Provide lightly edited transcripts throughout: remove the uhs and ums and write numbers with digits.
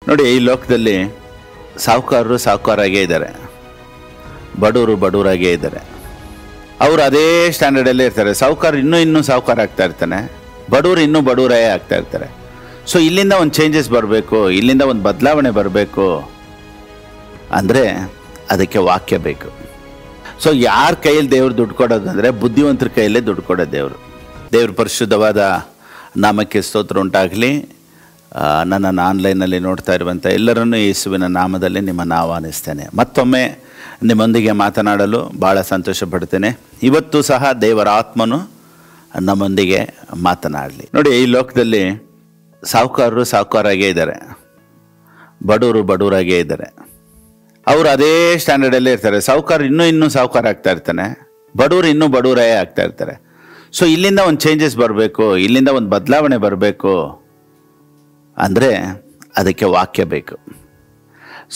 ನೋಡಿ, ಈ ಲೋಕದಲ್ಲಿ ಸಾಹುಕಾರರು ಸಾಹುಕಾರಾಗೇ ಇದ್ದಾರೆ, ಬಡವರು ಬಡವರಾಗೇ ಇದ್ದಾರೆ. ಅವರು ಅದೇ ಸ್ಟ್ಯಾಂಡರ್ಡಲ್ಲೇ ಇರ್ತಾರೆ. ಸಾಹುಕಾರ ಇನ್ನೂ ಸಾಹುಕಾರ ಆಗ್ತಾ ಇರ್ತಾನೆ, ಬಡವರು ಇನ್ನೂ ಬಡವರೇ ಆಗ್ತಾ ಇರ್ತಾರೆ. ಸೊ ಇಲ್ಲಿಂದ ಒಂದು ಚೇಂಜಸ್ ಬರಬೇಕು, ಇಲ್ಲಿಂದ ಒಂದು ಬದಲಾವಣೆ ಬರಬೇಕು ಅಂದರೆ ಅದಕ್ಕೆ ವಾಕ್ಯ ಬೇಕು. ಸೊ ಯಾರ ಕೈಯಲ್ಲಿ ದೇವ್ರು ದುಡ್ಡು ಕೊಡೋದು ಅಂದರೆ ಬುದ್ಧಿವಂತರ ಕೈಯಲ್ಲೇ ದುಡ್ಡು ಕೊಡೋದು ದೇವರು. ದೇವ್ರ ಪರಿಶುದ್ಧವಾದ ನಾಮಕ್ಕೆ ಸ್ತೋತ್ರ ಉಂಟಾಗಲಿ. ನನ್ನನ್ನು ಆನ್ಲೈನಲ್ಲಿ ನೋಡ್ತಾ ಇರುವಂಥ ಎಲ್ಲರನ್ನೂ ಯೇಸುವಿನ ನಾಮದಲ್ಲಿ ನಿಮ್ಮನ್ನು ಆಹ್ವಾನಿಸ್ತೇನೆ. ಮತ್ತೊಮ್ಮೆ ನಿಮ್ಮೊಂದಿಗೆ ಮಾತನಾಡಲು ಭಾಳ ಸಂತೋಷ ಪಡ್ತೇನೆ. ಇವತ್ತು ಸಹ ದೇವರ ಆತ್ಮನು ನಮ್ಮೊಂದಿಗೆ ಮಾತನಾಡಲಿ. ನೋಡಿ, ಈ ಲೋಕದಲ್ಲಿ ಸಾಹುಕಾರರು ಸಾಹುಕಾರಾಗೇ ಇದ್ದಾರೆ, ಬಡವರು ಬಡವರಾಗೇ ಇದ್ದಾರೆ. ಅವರು ಅದೇ ಸ್ಟ್ಯಾಂಡರ್ಡಲ್ಲೇ ಇರ್ತಾರೆ. ಸಾಹುಕಾರ ಇನ್ನೂ ಸಾಹುಕಾರ ಆಗ್ತಾ ಇರ್ತಾನೆ, ಬಡವರು ಇನ್ನೂ ಬಡವರೇ ಆಗ್ತಾ ಇರ್ತಾರೆ. ಸೊ ಇಲ್ಲಿಂದ ಒಂದು ಚೇಂಜಸ್ ಬರಬೇಕು, ಇಲ್ಲಿಂದ ಒಂದು ಬದಲಾವಣೆ ಬರಬೇಕು ಅಂದರೆ ಅದಕ್ಕೆ ವಾಕ್ಯ ಬೇಕು.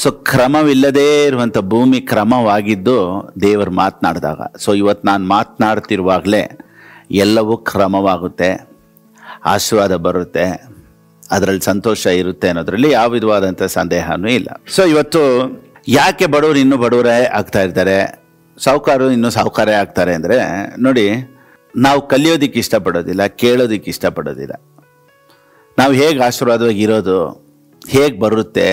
ಸೊ ಕ್ರಮವಿಲ್ಲದೇ ಇರುವಂಥ ಭೂಮಿ ಕ್ರಮವಾಗಿದ್ದು ದೇವರು ಮಾತನಾಡಿದಾಗ. ಸೊ ಇವತ್ತು ನಾನು ಮಾತನಾಡ್ತಿರುವಾಗಲೇ ಎಲ್ಲವೂ ಕ್ರಮವಾಗುತ್ತೆ, ಆಶೀರ್ವಾದ ಬರುತ್ತೆ, ಅದರಲ್ಲಿ ಸಂತೋಷ ಇರುತ್ತೆ ಅನ್ನೋದ್ರಲ್ಲಿ ಯಾವ ವಿಧವಾದಂಥ ಸಂದೇಹನೂ ಇಲ್ಲ. ಸೊ ಇವತ್ತು ಯಾಕೆ ಬಡವರು ಇನ್ನೂ ಬಡವರೇ ಆಗ್ತಾ ಇರ್ತಾರೆ, ಸಾಹುಕಾರರು ಇನ್ನೂ ಸಾಹುಕಾರೇ ಆಗ್ತಾರೆ ಅಂದರೆ, ನೋಡಿ, ನಾವು ಕಲಿಯೋದಕ್ಕೆ ಇಷ್ಟಪಡೋದಿಲ್ಲ, ಕೇಳೋದಕ್ಕೆ ಇಷ್ಟಪಡೋದಿಲ್ಲ. ನಾವು ಹೇಗೆ ಆಶೀರ್ವಾದವಾಗಿ ಇರೋದು, ಹೇಗೆ ಬರುತ್ತೆ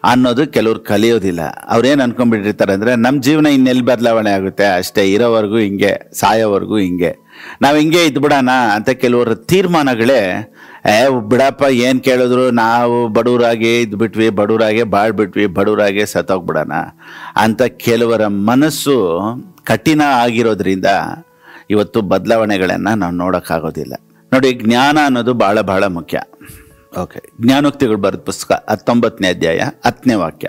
ಅನ್ನೋದು ಕೆಲವ್ರು ಕಲಿಯೋದಿಲ್ಲ. ಅವ್ರೇನು ಅಂದ್ಕೊಂಡ್ಬಿಟ್ಟಿರ್ತಾರೆ ಅಂದರೆ, ನಮ್ಮ ಜೀವನ ಇನ್ನೆಲ್ಲಿ ಬದಲಾವಣೆ ಆಗುತ್ತೆ, ಅಷ್ಟೇ, ಇರೋವರೆಗೂ ಹಿಂಗೆ, ಸಾಯೋವರೆಗೂ ಹಿಂಗೆ, ನಾವು ಹಿಂಗೆ ಇದ್ಬಿಡೋಣ ಅಂತ ಕೆಲವರ ತೀರ್ಮಾನಗಳೇ. ಬಿಡಪ್ಪ, ಏನು ಕೇಳಿದ್ರು ನಾವು ಬಡವರಾಗಿ ಇದ್ಬಿಟ್ವಿ, ಬಡವರಾಗೆ ಬಾಳ್ಬಿಟ್ವಿ, ಬಡವರಾಗೆ ಸತ್ತೋಗ್ಬಿಡೋಣ ಅಂತ ಕೆಲವರ ಮನಸ್ಸು ಕಠಿಣ ಆಗಿರೋದ್ರಿಂದ ಇವತ್ತು ಬದಲಾವಣೆಗಳನ್ನು ನಾವು ನೋಡೋಕ್ಕಾಗೋದಿಲ್ಲ. ನೋಡಿ, ಜ್ಞಾನ ಅನ್ನೋದು ಭಾಳ ಭಾಳ ಮುಖ್ಯ. ಓಕೆ, ಜ್ಞಾನೋಕ್ತಿಗಳು ಬರೆದ ಪುಸ್ತಕ 19ನೇ ಅಧ್ಯಾಯ 10ನೇ ವಾಕ್ಯ.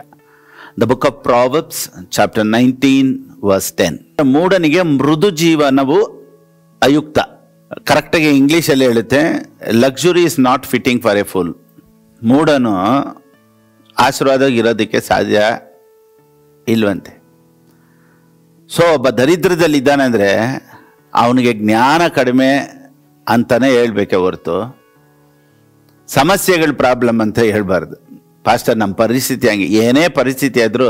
The book of Proverbs chapter 19 verse 10. ಮೂಢನಿಗೆ ಮೃದು ಜೀವನವು ಅಯುಕ್ತ. ಕರೆಕ್ಟಾಗಿ ಇಂಗ್ಲೀಷಲ್ಲಿ ಹೇಳುತ್ತೆ, luxury is not fitting for a fool. ಮೂಢನು ಆಶೀರ್ವಾದ ಇರೋದಕ್ಕೆ ಸಾಧ್ಯ ಇಲ್ವಂತೆ. ಸೊ ಒಬ್ಬ ದರಿದ್ರದಲ್ಲಿದ್ದಾನೆ ಅಂದರೆ ಅವನಿಗೆ ಜ್ಞಾನ ಕಡಿಮೆ ಅಂತಲೇ ಹೇಳ್ಬೇಕೆ ಹೊರತು ಸಮಸ್ಯೆಗಳ ಪ್ರಾಬ್ಲಮ್ ಅಂತ ಹೇಳ್ಬಾರ್ದು. ಪಾಸ್ಟರ್, ನಮ್ಮ ಪರಿಸ್ಥಿತಿ ಹಂಗೆ, ಏನೇ ಪರಿಸ್ಥಿತಿ ಆದರೂ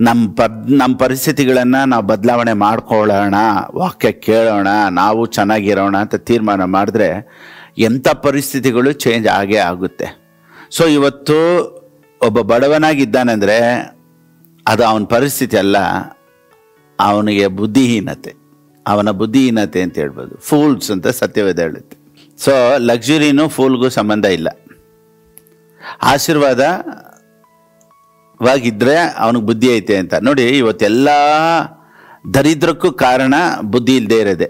ನಮ್ಮ ಪರಿಸ್ಥಿತಿಗಳನ್ನು ನಾವು ಬದಲಾವಣೆ ಮಾಡ್ಕೊಳ್ಳೋಣ, ವಾಕ್ಯ ಕೇಳೋಣ, ನಾವು ಚೆನ್ನಾಗಿರೋಣ ಅಂತ ತೀರ್ಮಾನ ಮಾಡಿದ್ರೆ ಎಂಥ ಪರಿಸ್ಥಿತಿಗಳು ಚೇಂಜ್ ಆಗೇ ಆಗುತ್ತೆ. ಸೊ ಇವತ್ತು ಒಬ್ಬ ಬಡವನಾಗಿದ್ದಾನೆಂದರೆ ಅದು ಅವನ ಪರಿಸ್ಥಿತಿ ಅಲ್ಲ, ಅವನಿಗೆ ಬುದ್ಧಿಹೀನತೆ, ಅವನ ಬುದ್ಧಿಹೀನತೆ ಅಂತ ಹೇಳ್ಬೋದು. ಫೂಲ್ಸ್ ಅಂತ ಸತ್ಯವೇದ ಹೇಳುತ್ತೆ. ಸೊ ಲಕ್ಸುರಿನೂ ಫೂಲ್ಗೂ ಸಂಬಂಧ ಇಲ್ಲ. ಆಶೀರ್ವಾದವಾಗಿದ್ದರೆ ಅವನಿಗೆ ಬುದ್ಧಿ ಐತೆ ಅಂತ. ನೋಡಿ, ಇವತ್ತೆಲ್ಲ ದರಿದ್ರಕ್ಕೂ ಕಾರಣ ಬುದ್ಧಿ ಇಲ್ಲದೆ ಇರೋದೆ.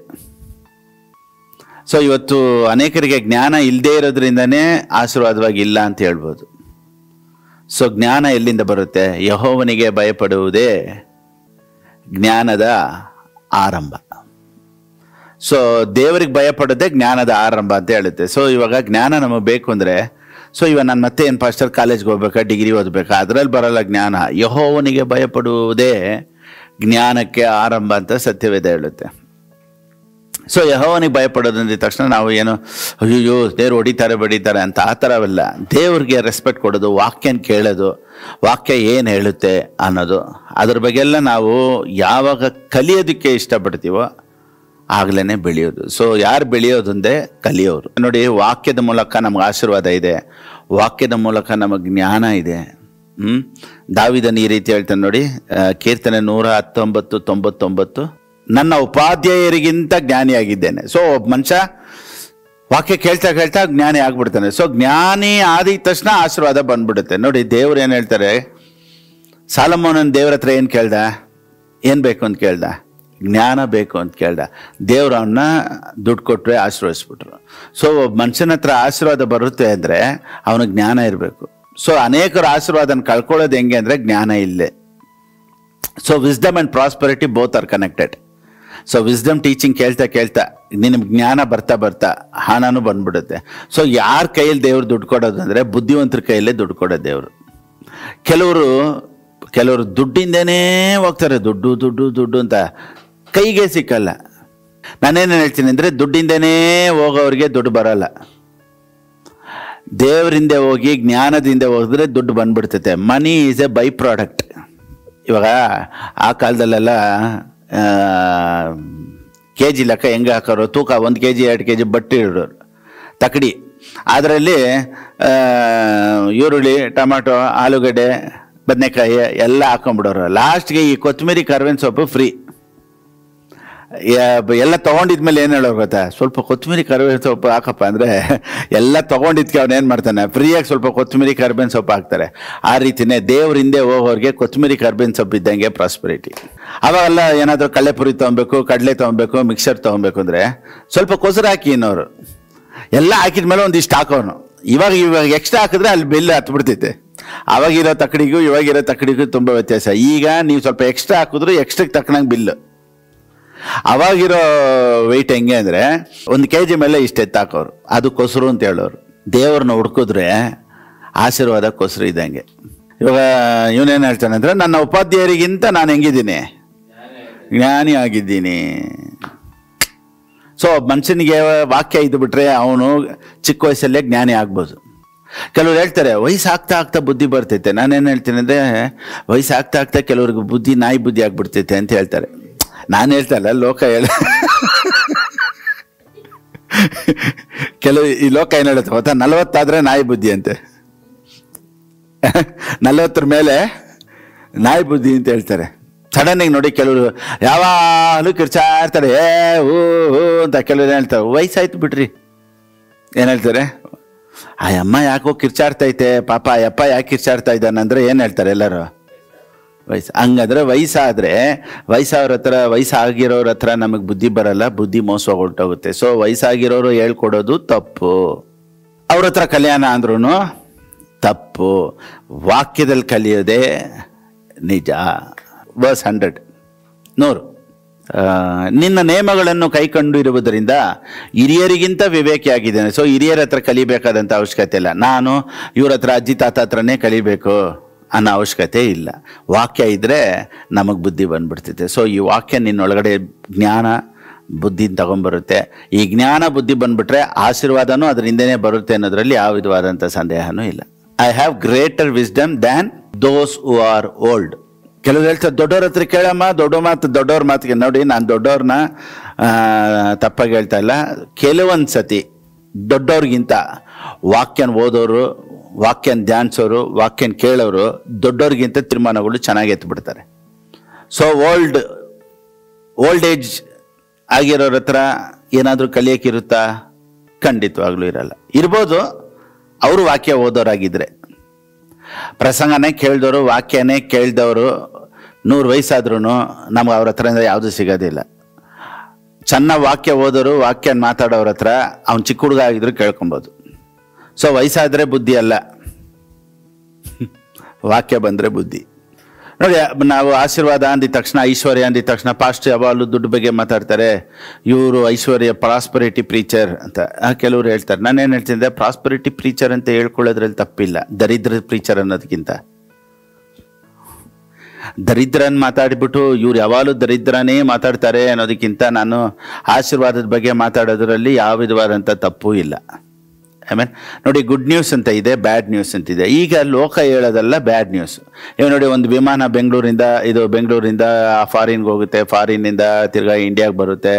ಸೊ ಇವತ್ತು ಅನೇಕರಿಗೆ ಜ್ಞಾನ ಇಲ್ಲದೆ ಇರೋದ್ರಿಂದನೇ ಆಶೀರ್ವಾದವಾಗಿಲ್ಲ ಅಂತ ಹೇಳ್ಬೋದು. ಸೊ ಜ್ಞಾನ ಎಲ್ಲಿಂದ ಬರುತ್ತೆ? ಯೆಹೋವನಿಗೆ ಭಯಪಡುವುದೇ ಜ್ಞಾನದ ಆರಂಭ. ಸೊ ದೇವರಿಗೆ ಭಯಪಡೋದೇ ಜ್ಞಾನದ ಆರಂಭ ಅಂತ ಹೇಳುತ್ತೆ. ಸೊ ಇವಾಗ ಜ್ಞಾನ ನಮಗೆ ಬೇಕು ಅಂದರೆ, ಸೊ ಇವಾಗ ನಾನು ಮತ್ತೆ ಏನು ಪಾಸ್ಟರ್ ಕಾಲೇಜ್ಗೆ ಹೋಗ್ಬೇಕಾ, ಡಿಗ್ರಿ ಓದಬೇಕಾ, ಅದರಲ್ಲಿ ಬರೋಲ್ಲ ಜ್ಞಾನ. ಯೆಹೋವನಿಗೆ ಭಯಪಡುವುದೇ ಜ್ಞಾನಕ್ಕೆ ಆರಂಭ ಅಂತ ಸತ್ಯವೇದ ಹೇಳುತ್ತೆ. ಸೊ ಯೆಹೋವನಿಗೆ ಭಯಪಡೋದಂದ ತಕ್ಷಣ ನಾವು ಏನು ಅಯ್ಯೋ ದೇವ್ರು ಹೊಡಿತಾರೆ ಬಡಿತಾರೆ ಅಂತ ಆ ಥರವಲ್ಲ. ದೇವ್ರಿಗೆ ರೆಸ್ಪೆಕ್ಟ್ ಕೊಡೋದು, ವಾಕ್ಯನ ಕೇಳೋದು, ವಾಕ್ಯ ಏನು ಹೇಳುತ್ತೆ ಅನ್ನೋದು, ಅದ್ರ ಬಗ್ಗೆ ಎಲ್ಲ ನಾವು ಯಾವಾಗ ಕಲಿಯೋದಕ್ಕೆ ಇಷ್ಟಪಡ್ತೀವೋ ಆಗಲೇ ಬೆಳೆಯೋದು. ಸೊ ಯಾರು ಬೆಳೆಯೋದಂದೇ ಕಲಿಯೋರು. ನೋಡಿ, ವಾಕ್ಯದ ಮೂಲಕ ನಮಗೆ ಆಶೀರ್ವಾದ ಇದೆ, ವಾಕ್ಯದ ಮೂಲಕ ನಮಗೆ ಜ್ಞಾನ ಇದೆ. ದಾವಿದನ ಈ ರೀತಿ ಹೇಳ್ತಾನೆ ನೋಡಿ, ಕೀರ್ತನೆ 119:99, ನನ್ನ ಉಪಾಧ್ಯಾಯರಿಗಿಂತ ಜ್ಞಾನಿಯಾಗಿದ್ದೇನೆ. ಸೊ ಒಬ್ಬ ಮನುಷ್ಯ ವಾಕ್ಯ ಕೇಳ್ತಾ ಕೇಳ್ತಾ ಜ್ಞಾನಿ ಆಗ್ಬಿಡ್ತಾನೆ. ಸೊ ಜ್ಞಾನಿ ಆದ ತಕ್ಷಣ ಆಶೀರ್ವಾದ ಬಂದ್ಬಿಡುತ್ತೆ. ನೋಡಿ, ದೇವ್ರು ಏನು ಹೇಳ್ತಾರೆ, ಸಾಲಮೋನನ ದೇವ್ರ ಹತ್ರ ಏನು ಕೇಳ್ದ, ಏನು ಬೇಕು ಅಂತ ಕೇಳ್ದ, ಜ್ಞಾನ ಬೇಕು ಅಂತ ಕೇಳ್ದ. ದೇವ್ರು ಅವನ್ನ ದುಡ್ಡು ಕೊಟ್ಟರೆ ಆಶೀರ್ವದಿಸ್ಬಿಟ್ರು. ಸೊ ಒಬ್ಬ ಮನುಷ್ಯನ ಹತ್ರ ಆಶೀರ್ವಾದ ಬರುತ್ತೆ ಅಂದರೆ ಅವನಿಗೆ ಜ್ಞಾನ ಇರಬೇಕು. ಸೊ ಅನೇಕರು ಆಶೀರ್ವಾದನ ಕಳ್ಕೊಳ್ಳೋದು ಹೆಂಗೆ ಅಂದರೆ ಜ್ಞಾನ ಇಲ್ಲೇ. So wisdom and prosperity both are connected. So wisdom teaching ಕೇಳ್ತಾ ಕೇಳ್ತಾ ನಿನಗೆ ಜ್ಞಾನ ಬರ್ತಾ ಬರ್ತಾ ಹಣನೂ ಬಂದ್ಬಿಡುತ್ತೆ. ಸೊ ಯಾರ ಕೈಯಲ್ಲಿ ದೇವ್ರು ದುಡ್ಡು ಕೊಡೋದು ಅಂದರೆ ಬುದ್ಧಿವಂತರ ಕೈಯಲ್ಲೇ ದುಡ್ಡು ಕೊಡೋದು ದೇವರು. ಕೆಲವರು ದುಡ್ಡಿಂದನೇ ಹೋಗ್ತಾರೆ, ದುಡ್ಡು ದುಡ್ಡು ದುಡ್ಡು ಅಂತ, ಕೈಗೆ ಸಿಕ್ಕಲ್ಲ. ನಾನೇನು ಹೇಳ್ತೀನಿ ಅಂದರೆ ದುಡ್ಡಿಂದನೇ ಹೋಗೋರಿಗೆ ದುಡ್ಡು ಬರೋಲ್ಲ. ದೇವರಿಂದ ಹೋಗಿ ಜ್ಞಾನದಿಂದ ಹೋದ್ರೆ ದುಡ್ಡು ಬಂದ್ಬಿಡ್ತೈತೆ. Money is a byproduct. ಇವಾಗ ಆ ಕಾಲದಲ್ಲೆಲ್ಲ ಕೆ ಜಿ ಲೆಕ್ಕ ಹೆಂಗೆ ಹಾಕೋರು, ತೂಕ 1 kg 2 kg ಬಟ್ಟೆ ಇಡೋರು ತಕಡಿ, ಅದರಲ್ಲಿ ಈರುಳ್ಳಿ, ಟೊಮಾಟೊ, ಆಲೂಗಡ್ಡೆ, ಬದನೆಕಾಯಿ ಎಲ್ಲ ಹಾಕೊಂಡ್ಬಿಡೋರು. ಲಾಸ್ಟ್ಗೆ ಈ ಕೊತ್ತಂಬರಿ ಕರ್ಬೇವಿನ ಸೊಪ್ಪು ಫ್ರೀ. ಎಲ್ಲ ತೊಗೊಂಡಿದ್ಮೇಲೆ ಏನು ಹೇಳೋರು ಗೊತ್ತಾ, ಸ್ವಲ್ಪ ಕೊತ್ತಂಬರಿ ಕರಿಬೇವಿನ ಸೊಪ್ಪು ಹಾಕಪ್ಪ ಅಂದರೆ ಎಲ್ಲ ತೊಗೊಂಡಿದ್ಕೆ ಅವ್ನು ಏನು ಮಾಡ್ತಾನೆ, ಫ್ರೀಯಾಗಿ ಸ್ವಲ್ಪ ಕೊತ್ತಂಬರಿ ಕರಿಬೇವಿನ ಸೊಪ್ಪು ಹಾಕ್ತಾರೆ. ಆ ರೀತಿಯೇ ದೇವ್ರ ಹಿಂದೆ ಹೋಗೋರಿಗೆ ಕೊತ್ತಂಬರಿ ಕರಿಬೇವಿನ ಸೊಪ್ಪು ಇದ್ದಂಗೆ ಪ್ರಾಸ್ಪರಿಟಿ. ಅವಾಗೆಲ್ಲ ಏನಾದರೂ ಕಡಲೆಪುರಿ ತೊಗೊಬೇಕು, ಕಡಲೆ ತೊಗೊಬೇಕು, ಮಿಕ್ಸರ್ ತೊಗೊಬೇಕು ಅಂದರೆ ಸ್ವಲ್ಪ ಕೊಸರು ಹಾಕಿ ಇನ್ನೋರು ಎಲ್ಲ ಹಾಕಿದ್ಮೇಲೆ ಒಂದಿಷ್ಟು ಹಾಕೋನು. ಇವಾಗ ಎಕ್ಸ್ಟ್ರಾ ಹಾಕಿದ್ರೆ ಅಲ್ಲಿ ಬಿಲ್ ಹತ್ಬಿಡ್ತೈತೆ. ಅವಾಗಿರೋ ತಕ್ಕಡಿಗೂ ಇವಾಗಿರೋ ತಕ್ಕಡಿಗೂ ತುಂಬ ವ್ಯತ್ಯಾಸ. ಈಗ ನೀವು ಸ್ವಲ್ಪ ಎಕ್ಸ್ಟ್ರಾ ಹಾಕಿದ್ರು ಎಕ್ಸ್ಟ್ರಾಗೆ ತಕ್ಕನಂಗೆ ಬಿಲ್ಲು. ಅವಾಗಿರೋ ವೆಯ್ಟ್ ಹೆಂಗೆ ಅಂದರೆ 1 kg ಮೇಲೆ ಇಷ್ಟು ಎತ್ತಾಕೋರು, ಅದು ಕೊಸರು ಅಂತ ಹೇಳೋರು. ದೇವ್ರನ್ನ ಹುಡ್ಕಿದ್ರೆ ಆಶೀರ್ವಾದ ಕೊಸರು ಇದ್ದಂಗೆ. ಇವಾಗ ಇವನೇನು ಹೇಳ್ತಾನೆ ಅಂದರೆ, ನನ್ನ ಉಪಾಧ್ಯಾಯರಿಗಿಂತ ನಾನು ಹೆಂಗಿದ್ದೀನಿ, ಜ್ಞಾನಿ ಆಗಿದ್ದೀನಿ. ಸೊ ಮನುಷ್ಯನಿಗೆ ವಾಕ್ಯ ಇದ್ದುಬಿಟ್ರೆ ಅವನು ಚಿಕ್ಕ ವಯಸ್ಸಲ್ಲೇ ಜ್ಞಾನಿ ಆಗ್ಬೋದು. ಕೆಲವ್ರು ಹೇಳ್ತಾರೆ ವಯಸ್ಸಾಗ್ತಾ ಆಗ್ತಾ ಬುದ್ಧಿ ಬರ್ತೈತೆ. ನಾನೇನು ಹೇಳ್ತೀನಿ ಅಂದರೆ, ವಯಸ್ಸಾಗ್ತಾ ಆಗ್ತಾ ಕೆಲವ್ರಿಗೆ ಬುದ್ಧಿ ನಾಯಿ ಬುದ್ಧಿ ಆಗ್ಬಿಡ್ತೈತೆ ಅಂತ ಹೇಳ್ತಾರೆ. ನಾನು ಹೇಳ್ತಾ ಇಲ್ಲ, ಲೋಕ ಕೆಲವು ಈ ಲೋಕ ಏನು ಹೇಳುತ್ತೆ ಗೊತ್ತಾ, 40 ಆದ್ರೆ ನಾಯಿ ಬುದ್ಧಿ ಅಂತೆ, 40 ಮೇಲೆ ನಾಯಿ ಬುದ್ಧಿ ಅಂತ ಹೇಳ್ತಾರೆ. ಸಡನ್ನಾಗಿ ನೋಡಿ ಕೆಲವರು ಯಾವಾಗಲೂ ಕಿರ್ಚಾಡ್ತಾರೆ, ಹೂ ಅಂತ. ಕೆಲವ್ರು ಏನು ಹೇಳ್ತಾರೆ, ವಯಸ್ಸಾಯ್ತು ಬಿಡ್ರಿ. ಏನು ಹೇಳ್ತಾರೆ, ಆ ಅಮ್ಮ ಯಾಕೋ ಕಿರ್ಚಾಡ್ತೈತೆ ಪಾಪ, ಅಪ್ಪ ಯಾಕೆ ಕಿರ್ಚಾಡ್ತಾ ಇದ್ದಾನಂದ್ರೆ ಏನು ಹೇಳ್ತಾರೆ ಎಲ್ಲರೂ, ಹಂಗಂದ್ರೆ ವಯಸ್ಸಾಗಿರೋರ ಹತ್ರ ನಮಗೆ ಬುದ್ಧಿ ಬರಲ್ಲ, ಬುದ್ಧಿ ಮೋಸ ಹೊರಟೋಗುತ್ತೆ. ಸೊ ವಯಸ್ಸಾಗಿರೋರು ಹೇಳ್ಕೊಡೋದು ತಪ್ಪು, ಅವ್ರ ಹತ್ರ ಕಲ್ಯಾಣ ಅಂದ್ರೂ ತಪ್ಪು. ವಾಕ್ಯದಲ್ಲಿ ಕಲಿಯೋದೇ ನಿಜ. ವರ್ಸ್ 100 ನಿನ್ನ ನೇಮಗಳನ್ನು ಕೈಕೊಂಡು ಇರುವುದರಿಂದ ಹಿರಿಯರಿಗಿಂತ ವಿವೇಕಿಯಾಗಿದ್ದೇನೆ. ಸೊ ಹಿರಿಯರ ಹತ್ರ ಕಲಿಬೇಕಾದಂಥ ಅವಶ್ಯಕತೆ ಇಲ್ಲ. ನಾನು ಇವ್ರ ಹತ್ರ ಅಜ್ಜಿ ತಾತ ಹತ್ರನೇ ಕಲಿಬೇಕು ಅನ್ನೋ ಅವಶ್ಯಕತೆ ಇಲ್ಲ. ವಾಕ್ಯ ಇದ್ದರೆ ನಮಗೆ ಬುದ್ಧಿ ಬಂದ್ಬಿಡ್ತೈತೆ. ಸೊ ಈ ವಾಕ್ಯ ನಿನ್ನೊಳಗಡೆ ಜ್ಞಾನ ಬುದ್ಧಿನ ತಗೊಂಡ್ಬರುತ್ತೆ. ಈ ಜ್ಞಾನ ಬುದ್ಧಿ ಬಂದ್ಬಿಟ್ರೆ ಆಶೀರ್ವಾದನೂ ಅದರಿಂದನೇ ಬರುತ್ತೆ ಅನ್ನೋದ್ರಲ್ಲಿ ಯಾವ ವಿಧವಾದಂಥ ಸಂದೇಹನೂ ಇಲ್ಲ. I have greater wisdom than those who are old. ಕೆಲವ್ರು ಹೇಳ್ತಾರೆ ದೊಡ್ಡವ್ರ ಹತ್ರ ಕೇಳಮ್ಮ, ದೊಡ್ಡವ್ರ ಮಾತಿಗೆ ನೋಡಿ. ನಾನು ದೊಡ್ಡವ್ರನ್ನ ತಪ್ಪಾಗಿ ಹೇಳ್ತಾ ಇಲ್ಲ. ಕೆಲವೊಂದು ಸತಿ ದೊಡ್ಡವ್ರಿಗಿಂತ ವಾಕ್ಯನ ಓದೋರು, ವಾಕ್ಯನ ಧ್ಯಾನಿಸೋರು, ವಾಕ್ಯನ ಕೇಳೋರು ದೊಡ್ಡವ್ರಿಗಿಂತ ತೀರ್ಮಾನಗಳು ಚೆನ್ನಾಗಿ ಎತ್ಬಿಡ್ತಾರೆ. ಸೊ ಓಲ್ಡ್ ಏಜ್ ಆಗಿರೋರ ಹತ್ರ ಏನಾದರೂ ಕಲಿಯೋಕ್ಕಿರುತ್ತಾ? ಖಂಡಿತವಾಗ್ಲೂ ಇರಲ್ಲ. ಇರ್ಬೋದು ಅವರು ವಾಕ್ಯ ಓದೋರಾಗಿದ್ದರೆ. ಪ್ರಸಂಗನೇ ಕೇಳಿದವರು, ವಾಕ್ಯನೇ ಕೇಳಿದವರು 100 ವಯಸ್ಸಾದ್ರೂ ನಮ್ಗೆ ಅವ್ರ ಹತ್ರ ಯಾವುದೂ ಸಿಗೋದಿಲ್ಲ. ಚೆನ್ನಾಗಿ ವಾಕ್ಯ ಓದೋರು, ವಾಕ್ಯನ ಮಾತಾಡೋರ ಹತ್ರ ಅವ್ನು ಚಿಕ್ಕ ಹುಡುಗ ಆಗಿದ್ರು ಕೇಳ್ಕೊಬೋದು. ಸೊ ವಯಸ್ಸಾದರೆ ಬುದ್ಧಿ ಅಲ್ಲ, ವಾಕ್ಯ ಬಂದರೆ ಬುದ್ಧಿ. ನೋಡಿ, ನಾವು ಆಶೀರ್ವಾದ ಅಂದಿದ ತಕ್ಷಣ, ಐಶ್ವರ್ಯ ಅಂದಿದ ತಕ್ಷಣ ಪಾಸ್ಟರ್ ಯಾವಾಗಲೂ ದುಡ್ಡು ಬಗ್ಗೆ ಮಾತಾಡ್ತಾರೆ. ಇವರು ಐಶ್ವರ್ಯ ಪ್ರಾಸ್ಪರಿಟಿ ಪ್ರೀಚರ್ ಅಂತ ಕೆಲವರು ಹೇಳ್ತಾರೆ. ನಾನೇನು ಹೇಳ್ತಿದ್ದೆ, ಪ್ರಾಸ್ಪರಿಟಿ ಪ್ರೀಚರ್ ಅಂತ ಹೇಳ್ಕೊಳ್ಳೋದ್ರಲ್ಲಿ ತಪ್ಪಿಲ್ಲ, ದರಿದ್ರ ಪ್ರೀಚರ್ ಅನ್ನೋದಕ್ಕಿಂತ. ದರಿದ್ರನ್ ಮಾತಾಡಿಬಿಟ್ಟು ಇವ್ರು ಯಾವಾಗಲೂ ದರಿದ್ರನೇ ಮಾತಾಡ್ತಾರೆ ಅನ್ನೋದಕ್ಕಿಂತ ನಾನು ಆಶೀರ್ವಾದದ ಬಗ್ಗೆ ಮಾತಾಡೋದ್ರಲ್ಲಿ ಯಾವ ವಿಧವಾದಂಥ ತಪ್ಪು ಇಲ್ಲ. ಆಮೇಲೆ ನೋಡಿ, ಗುಡ್ ನ್ಯೂಸ್ ಅಂತ ಇದೆ, ಬ್ಯಾಡ್ ನ್ಯೂಸ್ ಅಂತಿದೆ. ಈಗ ಲೋಕ ಹೇಳೋದಲ್ಲ ಬ್ಯಾಡ್ ನ್ಯೂಸ್. ಇವಾಗ ನೋಡಿ, ಒಂದು ವಿಮಾನ ಬೆಂಗಳೂರಿಂದ ಫಾರಿನ್ಗೆ ಹೋಗುತ್ತೆ, ಫಾರಿನ್ನಿಂದ ತಿರ್ಗಾ ಇಂಡಿಯಾಗೆ ಬರುತ್ತೆ.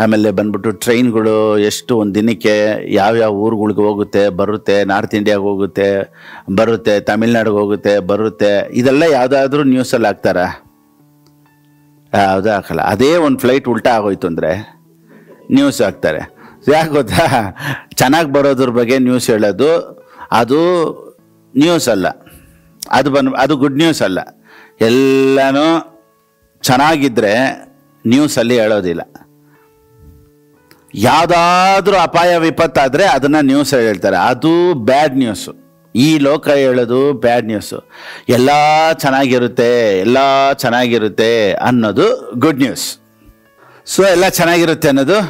ಆಮೇಲೆ ಬಂದ್ಬಿಟ್ಟು ಟ್ರೈನ್ಗಳು ಎಷ್ಟು ಒಂದು ದಿನಕ್ಕೆ ಯಾವ್ಯಾವ ಊರುಗಳಿಗೆ ಹೋಗುತ್ತೆ ಬರುತ್ತೆ, ನಾರ್ತ್ ಇಂಡಿಯಾಗೆ ಹೋಗುತ್ತೆ ಬರುತ್ತೆ, ತಮಿಳ್ನಾಡಿಗೆ ಹೋಗುತ್ತೆ ಬರುತ್ತೆ. ಇದೆಲ್ಲ ಯಾವುದಾದ್ರೂ ನ್ಯೂಸಲ್ಲಿ ಹಾಕ್ತಾರಾ? ಯಾವುದೂ ಹಾಕಲ್ಲ. ಅದೇ ಒಂದು ಫ್ಲೈಟ್ ಉಲ್ಟಾ ಆಗೋಯ್ತು ಅಂದರೆ ನ್ಯೂಸ್ ಹಾಕ್ತಾರೆ. ಯಾಕೆ ಗೊತ್ತಾ? ಚೆನ್ನಾಗಿ ಬರೋದ್ರ ಬಗ್ಗೆ ನ್ಯೂಸ್ ಹೇಳೋದು ಅದು ನ್ಯೂಸ್ ಅಲ್ಲ, ಅದು ಗುಡ್ ನ್ಯೂಸ್ ಅಲ್ಲ. ಎಲ್ಲನೂ ಚೆನ್ನಾಗಿದ್ದರೆ ನ್ಯೂಸಲ್ಲಿ ಹೇಳೋದಿಲ್ಲ. ಯಾವುದಾದ್ರೂ ಅಪಾಯ ವಿಪತ್ತಾದರೆ ಅದನ್ನು ನ್ಯೂಸ್ ಹೇಳ್ತಾರೆ, ಅದು ಬ್ಯಾಡ್ ನ್ಯೂಸು. ಈ ಲೋಕ ಹೇಳೋದು ಬ್ಯಾಡ್ ನ್ಯೂಸು. ಎಲ್ಲ ಚೆನ್ನಾಗಿರುತ್ತೆ ಅನ್ನೋದು ಗುಡ್ ನ್ಯೂಸ್. ಸೊ ಎಲ್ಲ ಚೆನ್ನಾಗಿರುತ್ತೆ ಅನ್ನೋದು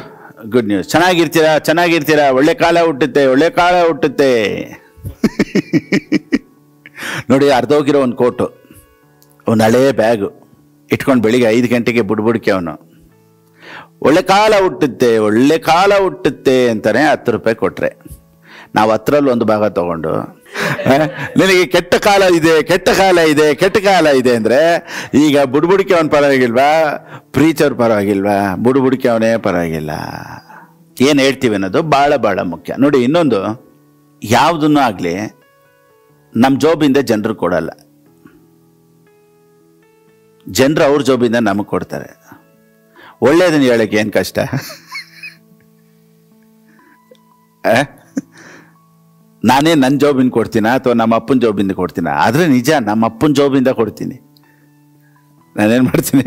ಗುಡ್ ನ್ಯೂಸ್. ಚೆನ್ನಾಗಿರ್ತೀರಾ, ಒಳ್ಳೆ ಕಾಲ ಹುಟ್ಟುತ್ತೆ. ನೋಡಿ, ಅರ್ಧೋಗಿರೋ ಒಂದು ಕೋಟು, ಒಂದು ಹಳೇ ಬ್ಯಾಗು ಇಟ್ಕೊಂಡು ಬೆಳಿಗ್ಗೆ 5 ಗಂಟೆಗೆ ಬುಡ್ಬುಡ್ಕೆ ಅವನು ಒಳ್ಳೆ ಕಾಲ ಹುಟ್ಟುತ್ತೆ ಅಂತಾನೆ 10 ರೂಪಾಯಿ ಕೊಟ್ರೆ. ನಾವು 10ರಲ್ಲಿ 1 ಭಾಗ ತಗೊಂಡು ನಿನಗೆ ಕೆಟ್ಟ ಕಾಲ ಇದೆ, ಕೆಟ್ಟ ಕಾಲ ಇದೆ, ಕೆಟ್ಟ ಕಾಲ ಇದೆ ಅಂದರೆ ಈಗ ಬುಡ್ಬುಡಿಕೆ ಅವನ ಪರವಾಗಿಲ್ವಾ, ಪ್ರೀಚರ್ ಪರವಾಗಿಲ್ವಾ? ಬುಡ್ಬುಡಿಕೆ ಅವನೇ ಪರವಾಗಿಲ್ಲ. ಏನು ಹೇಳ್ತೀವಿ ಅನ್ನೋದು ಭಾಳ ಭಾಳ ಮುಖ್ಯ. ನೋಡಿ, ಇನ್ನೊಂದು, ಯಾವುದನ್ನು ಆಗಲಿ ನಮ್ಮ ಜೋಬಿಂದ ಜನರು ಕೊಡಲ್ಲ, ಜನರು ಅವ್ರ ಜೋಬಿಂದ ನಮಗೆ ಕೊಡ್ತಾರೆ. ಒಳ್ಳೇದನ್ನ ಹೇಳಕ್ಕೆ ಏನು ಕಷ್ಟ? ನಾನೇ ನನ್ನ ಜೋಬಿಂದ ಕೊಡ್ತೀನ ಅಥವಾ ನಮ್ಮ ಅಪ್ಪನ ಜೋಬಿಂದ ಕೊಡ್ತೀನ? ಆದರೆ ನಿಜ, ನಮ್ಮ ಅಪ್ಪನ ಜೋಬಿಂದ ಕೊಡ್ತೀನಿ. ನಾನೇನು ಮಾಡ್ತೀನಿ,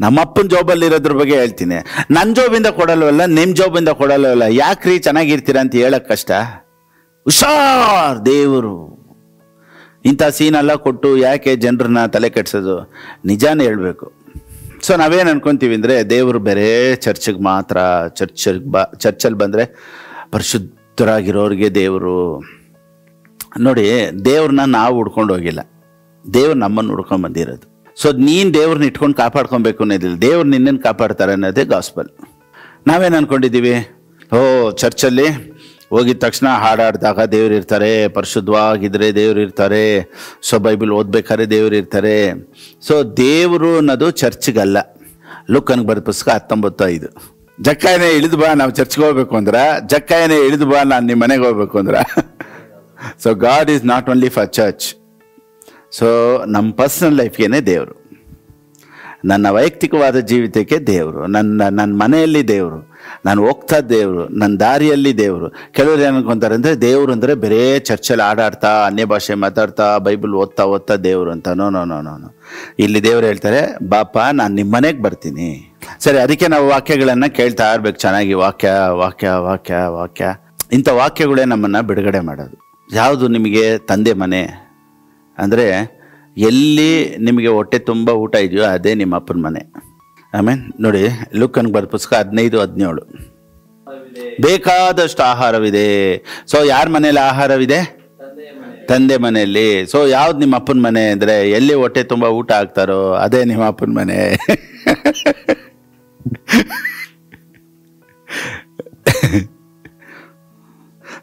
ನಮ್ಮ ಅಪ್ಪನ ಜೋಬಲ್ಲಿರೋದ್ರ ಬಗ್ಗೆ ಹೇಳ್ತೀನಿ. ನನ್ನ ಜೋಬಿಂದ ಕೊಡಲ್ವಲ್ಲ, ನಿಮ್ಮ ಜೋಬಿಂದ ಕೊಡಲ್ವಲ್ಲ. ಯಾಕ್ರಿ ಚೆನ್ನಾಗಿರ್ತೀರ ಅಂತ ಹೇಳಕ್ ಕಷ್ಟ? ಹುಷಾರ್, ದೇವರು ಇಂಥ ಸೀನೆಲ್ಲ ಕೊಟ್ಟು ಯಾಕೆ ಜನರನ್ನ ತಲೆ ಕೆಡ್ಸೋದು? ನಿಜಾನೇ ಹೇಳಬೇಕು. ಸೊ ನಾವೇನು ಅನ್ಕೊತೀವಿ ಅಂದರೆ, ದೇವರು ಬೇರೆ ಚರ್ಚಿಗೆ ಮಾತ್ರ, ಚರ್ಚಲ್ಲಿ ಬಂದರೆ ಪರಿಶುದ್ಧರಾಗಿರೋರಿಗೆ ದೇವರು. ನೋಡಿ, ದೇವ್ರನ್ನ ನಾವು ಹುಡ್ಕೊಂಡು ಹೋಗಿಲ್ಲ, ದೇವ್ರು ನಮ್ಮನ್ನು ಹುಡ್ಕೊಂಡು ಬಂದಿರೋದು. ಸೊ ನೀನು ದೇವ್ರನ್ನ ಇಟ್ಕೊಂಡು ಕಾಪಾಡ್ಕೊಬೇಕು ಅನ್ನೋದಿಲ್ಲ, ದೇವ್ರು ನಿನ್ನನ್ನು ಕಾಪಾಡ್ತಾರೆ ಅನ್ನೋದೇ ಗಾಸ್ಪಲ್. ನಾವೇನು ಅಂದ್ಕೊಂಡಿದ್ದೀವಿ, ಚರ್ಚಲ್ಲಿ ಹೋಗಿದ ತಕ್ಷಣ ಹಾಡಾಡಿದಾಗ ದೇವ್ರು ಇರ್ತಾರೆ, ಪರಿಶುದ್ಧವಾಗಿದ್ದರೆ ದೇವ್ರು ಇರ್ತಾರೆ, ಸೊ ಬೈಬಲ್ ಓದ್ಬೇಕಾದ್ರೆ ದೇವ್ರು ಇರ್ತಾರೆ. ಸೊ ದೇವರು ಅನ್ನೋದು ಚರ್ಚ್ಗಲ್ಲ. ಲೂಕನಿಗೆ ಬರೆದ ಪುಸ್ತಕ 19:5. ಜಕ್ಕಾಯನೇ ಇಳಿದು ಬಾ, ನಾವು ಚರ್ಚ್ಗೆ ಹೋಗ್ಬೇಕು ಅಂದ್ರೆ. ಜಕ್ಕಾಯನೇ ಇಳಿದು ಬಾ, ನಾನು ನಿಮ್ಮ ಮನೆಗೆ ಹೋಗ್ಬೇಕು ಅಂದ್ರೆ. So god is not only for church. So ನಮ್ಮ ಪರ್ಸನಲ್ ಲೈಫ್ಗೇನೆ ದೇವರು, ನನ್ನ ವೈಯಕ್ತಿಕವಾದ ಜೀವಿತಕ್ಕೆ ದೇವರು, ನನ್ನ ಮನೆಯಲ್ಲಿ ದೇವರು, ನಾನು ಹೋಗ್ತಾ ದೇವರು, ನನ್ನ ದಾರಿಯಲ್ಲಿ ದೇವರು. ಕೆಲವರು ಏನು ಅನ್ಕೊಂತಾರೆ ಅಂದರೆ, ದೇವರು ಅಂದರೆ ಬರೇ ಚರ್ಚಲ್ಲಿ ಆಡಾಡ್ತಾ, ಅನ್ಯ ಭಾಷೆ ಮಾತಾಡ್ತಾ, ಬೈಬಲ್ ಓದ್ತಾ ದೇವರು ಅಂತ. ನೋ. ಇಲ್ಲಿ ದೇವರು ಹೇಳ್ತಾರೆ, ಬಾಪ ನಾನು ನಿಮ್ಮ ಮನೆಗೆ ಬರ್ತೀನಿ. ಸರಿ, ಅದಕ್ಕೆ ನಾವು ವಾಕ್ಯಗಳನ್ನು ಕೇಳ್ತಾ ಇರ್ಬೇಕು ಚೆನ್ನಾಗಿ. ವಾಕ್ಯ ಇಂಥ ವಾಕ್ಯಗಳೇ ನಮ್ಮನ್ನು ಬಿಡುಗಡೆ ಮಾಡೋದು. ಯಾವುದು ನಿಮಗೆ ತಂದೆ ಮನೆ ಅಂದರೆ, ಎಲ್ಲಿ ನಿಮಗೆ ಹೊಟ್ಟೆ ತುಂಬ ಊಟ ಇದೆಯೋ ಅದೇ ನಿಮ್ಮ ಅಪ್ಪನ ಮನೆ. ಆಮೇಲೆ ನೋಡಿ, ಲೂಕನಿಗೆ ಬರೆದ ಪುಸ್ತಕ 15:17. ಬೇಕಾದಷ್ಟು ಆಹಾರವಿದೆ. ಸೊ ಯಾರ ಮನೇಲಿ ಆಹಾರವಿದೆ? ತಂದೆ ಮನೆಯಲ್ಲಿ. ಸೊ ಯಾವ್ದು ನಿಮ್ಮ ಅಪ್ಪನ ಮನೆ ಅಂದರೆ, ಎಲ್ಲಿ ಹೊಟ್ಟೆ ತುಂಬ ಊಟ ಆಗ್ತಾರೋ ಅದೇ ನಿಮ್ಮ ಅಪ್ಪನ ಮನೆ.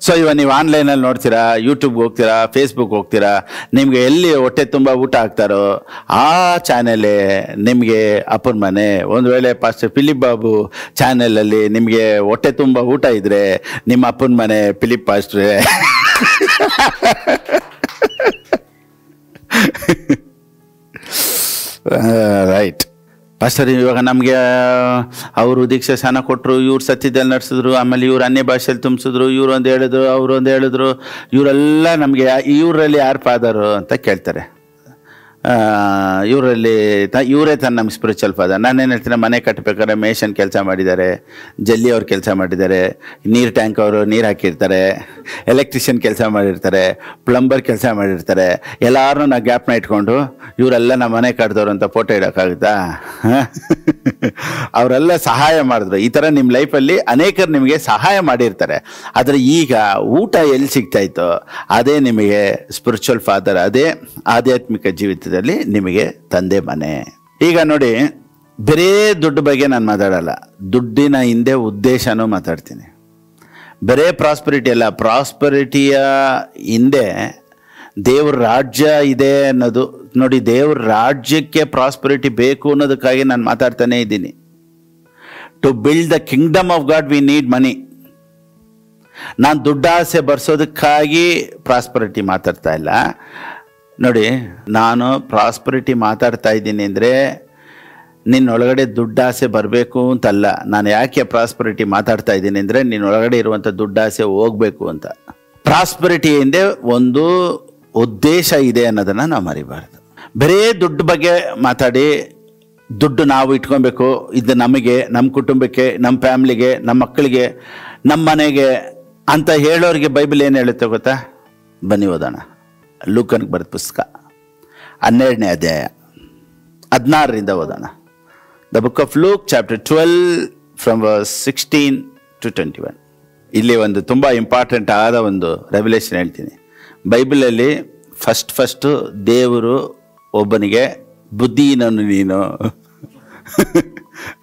ಸೊ ಇವಾಗ ನೀವು ಆನ್ಲೈನಲ್ಲಿ ನೋಡ್ತೀರಾ, ಯೂಟ್ಯೂಬ್ಗೆ ಹೋಗ್ತೀರಾ, ಫೇಸ್ಬುಕ್ ಹೋಗ್ತೀರಾ, ನಿಮಗೆ ಎಲ್ಲಿ ಹೊಟ್ಟೆ ತುಂಬ ಊಟ ಆಗ್ತಾರೋ ಆ ಚಾನೆಲೇ ನಿಮಗೆ ಅಪ್ಪನ ಮನೆ. ಒಂದು ವೇಳೆ ಪಾಸ್ಟರ್ ಫಿಲಿಪ್ ಬಾಬು ಚಾನೆಲಲ್ಲಿ ನಿಮಗೆ ಹೊಟ್ಟೆ ತುಂಬ ಊಟ ಇದ್ದರೆ ನಿಮ್ಮ ಅಪ್ಪನ ಮನೆ ಫಿಲಿಪ್ ಪಾಸ್ಟ್ರೇ. ರೈಟ್. ಪಾಸ್ಟರ್ ಇವಾಗ ನಮಗೆ ಅವರು ದೀಕ್ಷಾ ಸ್ನಾನ ಕೊಟ್ಟರು, ಇವ್ರು ಸತ್ಯದಲ್ಲಿ ನಡೆಸಿದ್ರು, ಆಮೇಲೆ ಇವ್ರು ಅನ್ಯ ಭಾಷೆಯಲ್ಲಿ ತುಂಬಿಸಿದ್ರು, ಇವ್ರು ಒಂದು ಹೇಳಿದ್ರು, ಅವರು ಒಂದು ಹೇಳಿದ್ರು, ಇವರೆಲ್ಲ ನಮಗೆ ಇವರಲ್ಲಿ ಯಾರು ಫಾದರು ಅಂತ ಕೇಳ್ತಾರೆ. ಇವರೇ ತಾನು ನಮ್ಮ ಸ್ಪಿರಿಚುವಲ್ ಫಾದರ್. ನಾನೇನು ಹೇಳ್ತೀನಿ, ಮನೆ ಕಟ್ಟಬೇಕಾದ್ರೆ ಮೇಷನ್ ಕೆಲಸ ಮಾಡಿದ್ದಾರೆ, ಜಲ್ಲಿ ಅವ್ರು ಕೆಲಸ ಮಾಡಿದ್ದಾರೆ, ನೀರು ಟ್ಯಾಂಕ್ ಅವರು ನೀರು ಹಾಕಿರ್ತಾರೆ, ಎಲೆಕ್ಟ್ರಿಷಿಯನ್ ಕೆಲಸ ಮಾಡಿರ್ತಾರೆ, ಪ್ಲಂಬರ್ ಕೆಲಸ ಮಾಡಿರ್ತಾರೆ. ಎಲ್ಲರೂ ನಾವು ಗ್ಯಾಪ್ನ ಇಟ್ಕೊಂಡು ಇವರೆಲ್ಲ ನಮ್ಮ ಮನೆ ಕಟ್ಟಿದವ್ರು ಅಂತ ಫೋಟೋ ಇಡೋಕ್ಕಾಗುತ್ತಾ? ಅವರೆಲ್ಲ ಸಹಾಯ ಮಾಡಿದ್ರು. ಈ ಥರ ನಿಮ್ಮ ಲೈಫಲ್ಲಿ ಅನೇಕರು ನಿಮಗೆ ಸಹಾಯ ಮಾಡಿರ್ತಾರೆ. ಆದರೆ ಈಗ ಊಟ ಎಲ್ಲಿ ಸಿಗ್ತಾಯಿತ್ತೋ ಅದೇ ನಿಮಗೆ ಸ್ಪಿರಿಚುವಲ್ ಫಾದರ್, ಅದೇ ಆಧ್ಯಾತ್ಮಿಕ ಜೀವಿತದಲ್ಲಿ ನಿಮಗೆ ತಂದೆ ಮನೆ. ಈಗ ನೋಡಿ, ಬರೇ ದುಡ್ಡು ಬಗ್ಗೆ ನಾನು ಮಾತಾಡಲ್ಲ, ದುಡ್ಡಿನ ಹಿಂದೆ ಉದ್ದೇಶನೂ ಮಾತಾಡ್ತೀನಿ. ಬರೇ ಪ್ರಾಸ್ಪರಿಟಿ ಅಲ್ಲ, ಪ್ರಾಸ್ಪರಿಟಿಯ ಹಿಂದೆ ದೇವ್ರ ರಾಜ್ಯ ಇದೆ ಅನ್ನೋದು. ನೋಡಿ, ದೇವ್ರ ರಾಜ್ಯಕ್ಕೆ ಪ್ರಾಸ್ಪರಿಟಿ ಬೇಕು ಅನ್ನೋದಕ್ಕಾಗಿ ನಾನು ಮಾತಾಡ್ತಾನೆ ಇದ್ದೀನಿ. To build the kingdom of God we need money. ನಾನು ದುಡ್ಡಾಸೆ ಬರ್ಸೋದಕ್ಕಾಗಿ ಪ್ರಾಸ್ಪರಿಟಿ ಮಾತಾಡ್ತಾ ಇಲ್ಲ. ನೋಡಿ, ನಾನು ಪ್ರಾಸ್ಪರಿಟಿ ಮಾತಾಡ್ತಾ ಇದ್ದೀನಿ ಅಂದರೆ ನಿನ್ನೊಳಗಡೆ ದುಡ್ಡಾಸೆ ಬರಬೇಕು ಅಂತಲ್ಲ. ನಾನು ಯಾಕೆ ಪ್ರಾಸ್ಪರಿಟಿ ಮಾತಾಡ್ತಾ ಇದ್ದೀನಿ ಅಂದರೆ, ನಿನ್ನೊಳಗಡೆ ಇರುವಂಥ ದುಡ್ಡಾಸೆ ಹೋಗಬೇಕು ಅಂತ. ಪ್ರಾಸ್ಪರಿಟಿ ಹಿಂದೆ ಒಂದು ಉದ್ದೇಶ ಇದೆ ಅನ್ನೋದನ್ನು ನಾವು ಮರಿಬಾರ್ದು. ಬರೀ ದುಡ್ಡು ಬಗ್ಗೆ ಮಾತಾಡಿ, ದುಡ್ಡು ನಾವು ಇಟ್ಕೊಬೇಕು, ಇದು ನಮಗೆ, ನಮ್ಮ ಕುಟುಂಬಕ್ಕೆ, ನಮ್ಮ ಫ್ಯಾಮ್ಲಿಗೆ, ನಮ್ಮ ಮಕ್ಕಳಿಗೆ, ನಮ್ಮ ಮನೆಗೆ ಅಂತ ಹೇಳೋರಿಗೆ ಬೈಬಲ್ ಏನು ಹೇಳುತ್ತೆ ಗೊತ್ತಾ? ಬನ್ನಿ ಓದೋಣ. ಲೂಕನಿಗೆ ಬರೆದ ಪುಸ್ತಕ 12ನೇ ಅಧ್ಯಾಯ 16ರಿಂದ ಓದೋಣ. The book of Luke chapter 12 from verse 16 to 21. ಇಲ್ಲಿ ಒಂದು ತುಂಬ ಇಂಪಾರ್ಟೆಂಟ್ ಆದ ಒಂದು ರೆವಲ್ಯೂಷನ್ ಹೇಳ್ತೀನಿ. ಬೈಬಲಲ್ಲಿ ಫಸ್ಟು ದೇವರು ಒಬ್ಬನಿಗೆ ಬುದ್ಧಿನನು ನೀನು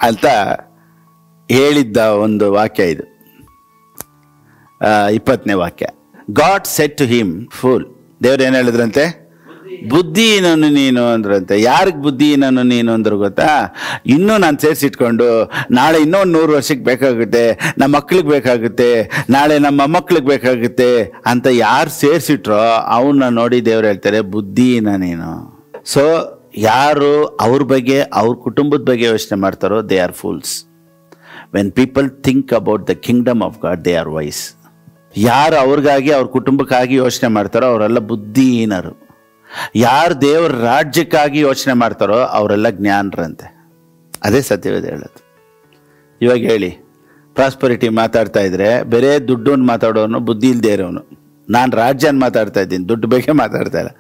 ಅಂತ ಹೇಳಿದ್ದ ಒಂದು ವಾಕ್ಯ ಇದು. 20ನೇ ವಾಕ್ಯ. God said to him fool. ದೇವ್ರು ಏನು ಹೇಳಿದ್ರಂತೆ? ಬುದ್ಧಿಹೀನನು ನೀನು ಅಂದ್ರಂತೆ. ಯಾರಿಗೆ ಬುದ್ಧಿಹೀನನು ನೀನು ಅಂದ್ರು ಗೊತ್ತಾ? ಇನ್ನೂ ನಾನು ಸೇರಿಸಿಟ್ಕೊಂಡು ನಾಳೆ ಇನ್ನೂ 100 ವರ್ಷಕ್ಕೆ ಬೇಕಾಗುತ್ತೆ, ನಮ್ಮ ಮಕ್ಳಿಗೆ ಬೇಕಾಗುತ್ತೆ, ನಾಳೆ ನಮ್ಮ ಮೊಮ್ಮಕ್ಳಿಗೆ ಬೇಕಾಗುತ್ತೆ ಅಂತ ಯಾರು ಸೇರಿಸಿಟ್ರೋ ಅವನ್ನ ನೋಡಿ ದೇವ್ರು ಹೇಳ್ತಾರೆ ಬುದ್ಧಿಹೀನ ನೀನು. ಸೊ ಯಾರು ಅವ್ರ ಬಗ್ಗೆ, ಅವ್ರ ಕುಟುಂಬದ ಬಗ್ಗೆ ಯೋಚನೆ ಮಾಡ್ತಾರೋ they are fools. When people think about the kingdom of God they are wise. ಯಾರು ಅವ್ರಿಗಾಗಿ, ಅವ್ರ ಕುಟುಂಬಕ್ಕಾಗಿ ಯೋಚನೆ ಮಾಡ್ತಾರೋ ಅವರೆಲ್ಲ ಬುದ್ಧಿಹೀನರು. ಯಾರು ದೇವರ ರಾಜ್ಯಕ್ಕಾಗಿ ಯೋಚನೆ ಮಾಡ್ತಾರೋ ಅವರೆಲ್ಲ ಜ್ಞಾನರಂತೆ. ಅದೇ ಸತ್ಯವೇದ ಹೇಳೋದು. ಇವಾಗ ಹೇಳಿ, ಪ್ರಾಸ್ಪರಿಟಿ ಮಾತಾಡ್ತಾ ಇದ್ರೆ ಬೇರೆ ದುಡ್ಡನ್ನು ಮಾತಾಡೋನು ಬುದ್ಧಿ ಇಲ್ಲದೆ ಇರೋನು. ನಾನು ರಾಜ್ಯನ ಮಾತಾಡ್ತಾ ಇದ್ದೀನಿ, ದುಡ್ಡು ಬೇಕೇ ಮಾತಾಡ್ತಾ ಇಲ್ಲ.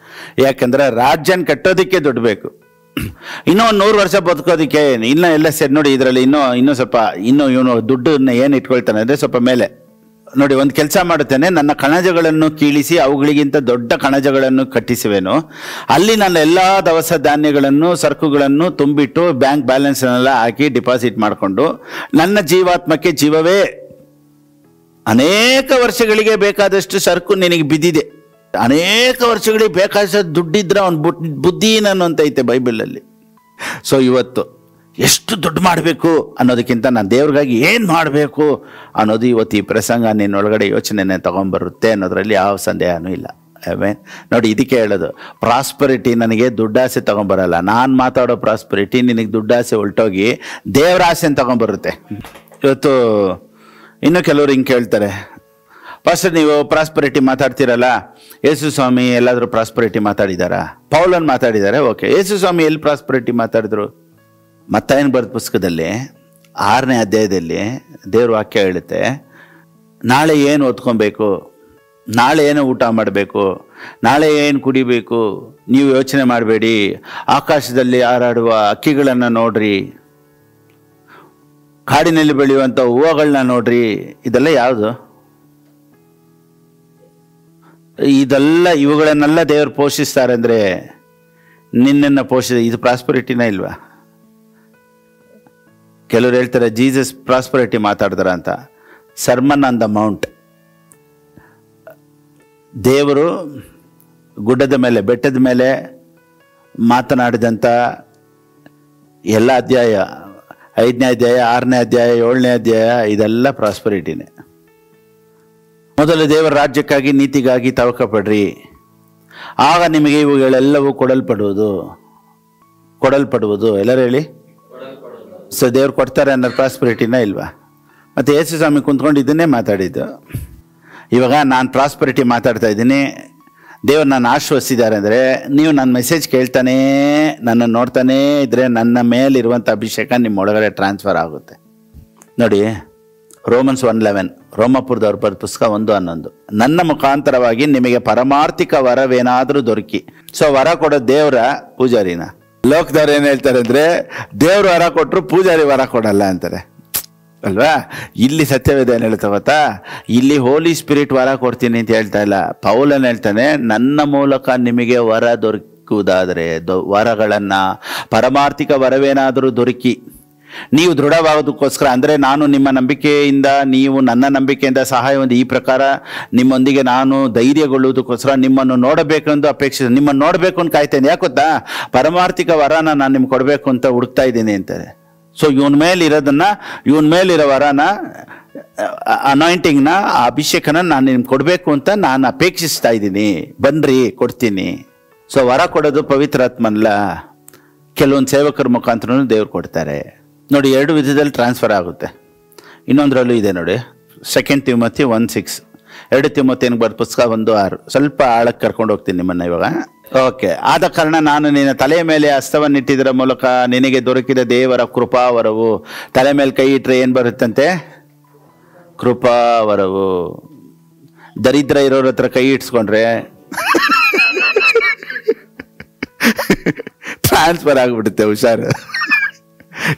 ಯಾಕಂದ್ರೆ ರಾಜ್ಯನ ಕಟ್ಟೋದಕ್ಕೆ ದುಡ್ಡು ಬೇಕು. ಇನ್ನೂ 100 ವರ್ಷ ಬದುಕೋದಕ್ಕೆ ಇನ್ನೂ ಎಲ್ಲ ಸೇರಿ ನೋಡಿ. ಇದರಲ್ಲಿ ಇನ್ನೂ ಸ್ವಲ್ಪ ಇವನು ದುಡ್ಡನ್ನ ಏನು ಇಟ್ಕೊಳ್ತಾನೆ ಅಂದರೆ ಸ್ವಲ್ಪ ಮೇಲೆ ನೋಡಿ. ಒಂದು ಕೆಲಸ ಮಾಡುತ್ತೇನೆ, ನನ್ನ ಕಣಜಗಳನ್ನು ಕೀಳಿಸಿ ಅವುಗಳಿಗಿಂತ ದೊಡ್ಡ ಕಣಜಗಳನ್ನು ಕಟ್ಟಿಸುವೆನು. ಅಲ್ಲಿ ನನ್ನ ಎಲ್ಲ ದವಸ ಧಾನ್ಯಗಳನ್ನು ಸರಕುಗಳನ್ನು ತುಂಬಿಟ್ಟು ಬ್ಯಾಂಕ್ ಬ್ಯಾಲೆನ್ಸ್ನೆಲ್ಲ ಹಾಕಿ ಡಿಪಾಸಿಟ್ ಮಾಡಿಕೊಂಡು ನನ್ನ ಜೀವಾತ್ಮಕ್ಕೆ ಜೀವವೇ, ಅನೇಕ ವರ್ಷಗಳಿಗೆ ಬೇಕಾದಷ್ಟು ಸರಕು ನಿನಗೆ ಬಿದ್ದಿದೆ, ಅನೇಕ ವರ್ಷಗಳಿಗೆ ಬೇಕಾದಷ್ಟು ದುಡ್ಡಿದ್ರೆ ಅವನು ಬುದ್ಧಿಹೀನನು ಅಂತ ಐತೆ ಬೈಬಲಲ್ಲಿ. ಸೊ ಇವತ್ತು ಎಷ್ಟು ದುಡ್ಡು ಮಾಡಬೇಕು ಅನ್ನೋದಕ್ಕಿಂತ ನಾನು ದೇವ್ರಿಗಾಗಿ ಏನು ಮಾಡಬೇಕು ಅನ್ನೋದು ಇವತ್ತು ಈ ಪ್ರಸಂಗ ನಿನ್ನೊಳಗಡೆ ಯೋಚನೆನೇ ತೊಗೊಂಬರುತ್ತೆ ಅನ್ನೋದ್ರಲ್ಲಿ ಯಾವ ಸಂದೇಹನೂ ಇಲ್ಲ. ನೋಡಿ, ಇದಕ್ಕೆ ಹೇಳೋದು ಪ್ರಾಸ್ಪರಿಟಿ ನನಗೆ ದುಡ್ಡಾಸೆ ತೊಗೊಂಬರಲ್ಲ. ನಾನು ಮಾತಾಡೋ ಪ್ರಾಸ್ಪರಿಟಿ ನಿನಗೆ ದುಡ್ಡಾಸೆ ಹೊಲ್ಟೋಗಿ ದೇವ್ರ ಆಸೆನ ತೊಗೊಂಬರುತ್ತೆ. ಇವತ್ತು ಇನ್ನೂ ಕೆಲವರು ಹಿಂಗೆ ಕೇಳ್ತಾರೆ, ಫಸ್ಟ್ ನೀವು ಪ್ರಾಸ್ಪರಿಟಿ ಮಾತಾಡ್ತೀರಲ್ಲ, ಯೇಸು ಸ್ವಾಮಿ ಎಲ್ಲಾದರೂ ಪ್ರಾಸ್ಪರಿಟಿ ಮಾತಾಡಿದಾರಾ? ಪೌಲನ್ ಮಾತಾಡಿದ್ದಾರೆ, ಓಕೆ. ಯೇಸು ಸ್ವಾಮಿ ಎಲ್ಲಿ ಪ್ರಾಸ್ಪರಿಟಿ ಮಾತಾಡಿದ್ರು? ಮತ್ತಾಯನ ಬರೆದ ಪುಸ್ತಕದಲ್ಲಿ 6ನೇ ಅಧ್ಯಾಯದಲ್ಲಿ ದೇವ್ರ ವಾಕ್ಯ ಹೇಳುತ್ತೆ, ನಾಳೆ ಏನು ಓದ್ಕೊಬೇಕು, ನಾಳೆ ಏನು ಊಟ ಮಾಡಬೇಕು, ನಾಳೆ ಏನು ಕುಡಿಬೇಕು ನೀವು ಯೋಚನೆ ಮಾಡಬೇಡಿ. ಆಕಾಶದಲ್ಲಿ ಹಾರಾಡುವ ಹಕ್ಕಿಗಳನ್ನು ನೋಡ್ರಿ, ಕಾಡಿನಲ್ಲಿ ಬೆಳೆಯುವಂಥ ಹೂವುಗಳನ್ನ ನೋಡ್ರಿ. ಇದೆಲ್ಲ ಯಾವುದು? ಇವುಗಳನ್ನೆಲ್ಲ ದೇವರು ಪೋಷಿಸ್ತಾರೆ ಅಂದರೆ ನಿನ್ನನ್ನು ಇದು ಪ್ರಾಸ್ಪರಿಟಿನ ಇಲ್ವಾ? ಕೆಲವರು ಹೇಳ್ತಾರೆ ಜೀಸಸ್ ಪ್ರಾಸ್ಪರಿಟಿ ಮಾತಾಡ್ತಾರ ಅಂತ. ಸರ್ಮನ್ ಆನ್ ದ ಮೌಂಟ್, ದೇವರು ಗುಡ್ಡದ ಮೇಲೆ, ಬೆಟ್ಟದ ಮೇಲೆ ಮಾತನಾಡಿದಂಥ ಎಲ್ಲ ಅಧ್ಯಾಯ, 5ನೇ ಅಧ್ಯಾಯ, 6ನೇ ಅಧ್ಯಾಯ, 7ನೇ ಅಧ್ಯಾಯ, ಇದೆಲ್ಲ ಪ್ರಾಸ್ಪರಿಟಿನೇ. ಮೊದಲು ದೇವರ ರಾಜ್ಯಕ್ಕಾಗಿ ನೀತಿಗಾಗಿ ತವಕ ಪಡ್ರಿ, ಆಗ ನಿಮಗೆ ಇವುಗಳೆಲ್ಲವೂ ಕೊಡಲ್ಪಡುವುದು. ಎಲ್ಲರೂ ಹೇಳಿ. ಸೊ ದೇವ್ರು ಕೊಡ್ತಾರೆ ಅನ್ನೋ ಪ್ರಾಸ್ಪರಿಟಿನ ಇಲ್ವಾ? ಮತ್ತು ಯೇಸು ಸ್ವಾಮಿ ಕುಂತ್ಕೊಂಡು ಇದನ್ನೇ ಮಾತಾಡಿದ್ದು. ಇವಾಗ ನಾನು ಪ್ರಾಸ್ಪರಿಟಿ ಮಾತಾಡ್ತಾ ಇದ್ದೀನಿ, ದೇವ್ರು ನನ್ನ ಆಶ್ವಸಿದ್ದಾರೆ ಅಂದರೆ ನೀವು ನನ್ನ ಮೆಸೇಜ್ ಕೇಳ್ತಾನೇ, ನನ್ನನ್ನು ನೋಡ್ತಾನೇ ಇದ್ದರೆ ನನ್ನ ಮೇಲಿರುವಂಥ ಅಭಿಷೇಕ ನಿಮ್ಮ ಒಳಗಡೆ ಟ್ರಾನ್ಸ್ಫರ್ ಆಗುತ್ತೆ. ನೋಡಿ, ರೋಮನ್ಸ್ 1:11, ರೋಮಪುರದವ್ರ ಬರೆದ ಪುಸ್ತಕ 1:11, ನನ್ನ ಮುಖಾಂತರವಾಗಿ ನಿಮಗೆ ಪರಮಾರ್ಥಿಕ ವರವೇನಾದರೂ ದೊರಕಿ. ಸೊ ವರ ಕೊಡೋ ದೇವರ ಪೂಜಾರಿನ? ಲೋಕದವ್ರು ಏನು ಹೇಳ್ತಾರೆ ಅಂದರೆ ದೇವ್ರು ವರ ಕೊಟ್ಟರು ಪೂಜಾರಿ ವರ ಕೊಡಲ್ಲ ಅಂತಾರೆ ಅಲ್ವಾ? ಇಲ್ಲಿ ಸತ್ಯವೇದ ಏನು ಹೇಳ್ತಾ ಗೊತ್ತಾ? ಇಲ್ಲಿ ಹೋಲಿ ಸ್ಪಿರಿಟ್ ವರ ಕೊಡ್ತೀನಿ ಅಂತ ಹೇಳ್ತಾ ಇಲ್ಲ. ಪೌಲನ್ ಹೇಳ್ತಾನೆ, ನನ್ನ ಮೂಲಕ ನಿಮಗೆ ವರ ದೊರಕುವುದಾದರೆ, ವರಗಳನ್ನು ಪರಮಾರ್ಥಿಕ ವರವೇನಾದರೂ ದೊರಕಿ ನೀವು ದೃಢವಾಗೋದಕ್ಕೋಸ್ಕರ, ಅಂದರೆ ನಾನು ನಿಮ್ಮ ನಂಬಿಕೆಯಿಂದ, ನೀವು ನನ್ನ ನಂಬಿಕೆಯಿಂದ ಸಹಾಯ ಹೊಂದಿ ಈ ಪ್ರಕಾರ ನಿಮ್ಮೊಂದಿಗೆ ನಾನು ಧೈರ್ಯಗೊಳ್ಳುವುದಕ್ಕೋಸ್ಕರ ನಿಮ್ಮನ್ನು ನೋಡಬೇಕೆಂದು ಅಪೇಕ್ಷೆ, ನಿಮ್ಮನ್ನು ನೋಡಬೇಕು ಅಂತ ಕಾಯ್ತೇನೆ. ಯಾಕೆ ಗೊತ್ತಾ? ಪರಮಾರ್ಥಿಕ ವರನ ನಾನು ನಿಮ್ಗೆ ಕೊಡಬೇಕು ಅಂತ ಹುಡುಕ್ತಾ ಇದ್ದೀನಿ ಅಂತಾರೆ. ಸೊ ಇವನ ಮೇಲಿರೋ ವರನ, ಅನಾಯಿಂಟಿಂಗ್ನ, ಆ ಅಭಿಷೇಕನ ನಾನು ನಿಮ್ಗೆ ಕೊಡಬೇಕು ಅಂತ ನಾನು ಅಪೇಕ್ಷಿಸ್ತಾ ಇದ್ದೀನಿ. ಬನ್ರಿ, ಕೊಡ್ತೀನಿ. ಸೊ ವರ ಕೊಡೋದು ಪವಿತ್ರಾತ್ಮನಲ್ಲ, ಕೆಲವೊಂದು ಸೇವಕರ ಮುಖಾಂತರ ದೇವ್ರು ಕೊಡ್ತಾರೆ. ನೋಡಿ, 2 ವಿಧದಲ್ಲಿ ಟ್ರಾನ್ಸ್ಫರ್ ಆಗುತ್ತೆ. ಇನ್ನೊಂದರಲ್ಲೂ ಇದೆ ನೋಡಿ, 2 ತಿಮೋಥಿ 1:6, 2 ತಿಮೋಥಿಯನಿಗೆ ಬರೆದ ಪುಸ್ತಕ 1:6. ಸ್ವಲ್ಪ ಆಳಕ್ಕೆ ಕರ್ಕೊಂಡು ಹೋಗ್ತೀನಿ ನಿಮ್ಮನ್ನು ಇವಾಗ. ಓಕೆ. ಆದ ಕಾರಣ ನಾನು ನಿನ್ನ ತಲೆಯ ಮೇಲೆ ಹಸ್ತವನ್ನಿಟ್ಟಿದ್ದರ ಮೂಲಕ ನಿನಗೆ ದೊರಕಿದ ದೇವರ ಕೃಪಾವರವು. ತಲೆ ಮೇಲೆ ಕೈ ಇಟ್ಟರೆ ಏನು ಬರುತ್ತಂತೆ? ಕೃಪಾವರವು. ದರಿದ್ರ ಇರೋರ ಹತ್ರ ಕೈ ಇಟ್ಸ್ಕೊಂಡ್ರೆ ಟ್ರಾನ್ಸ್ಫರ್ ಆಗಿಬಿಡುತ್ತೆ, ಹುಷಾರು.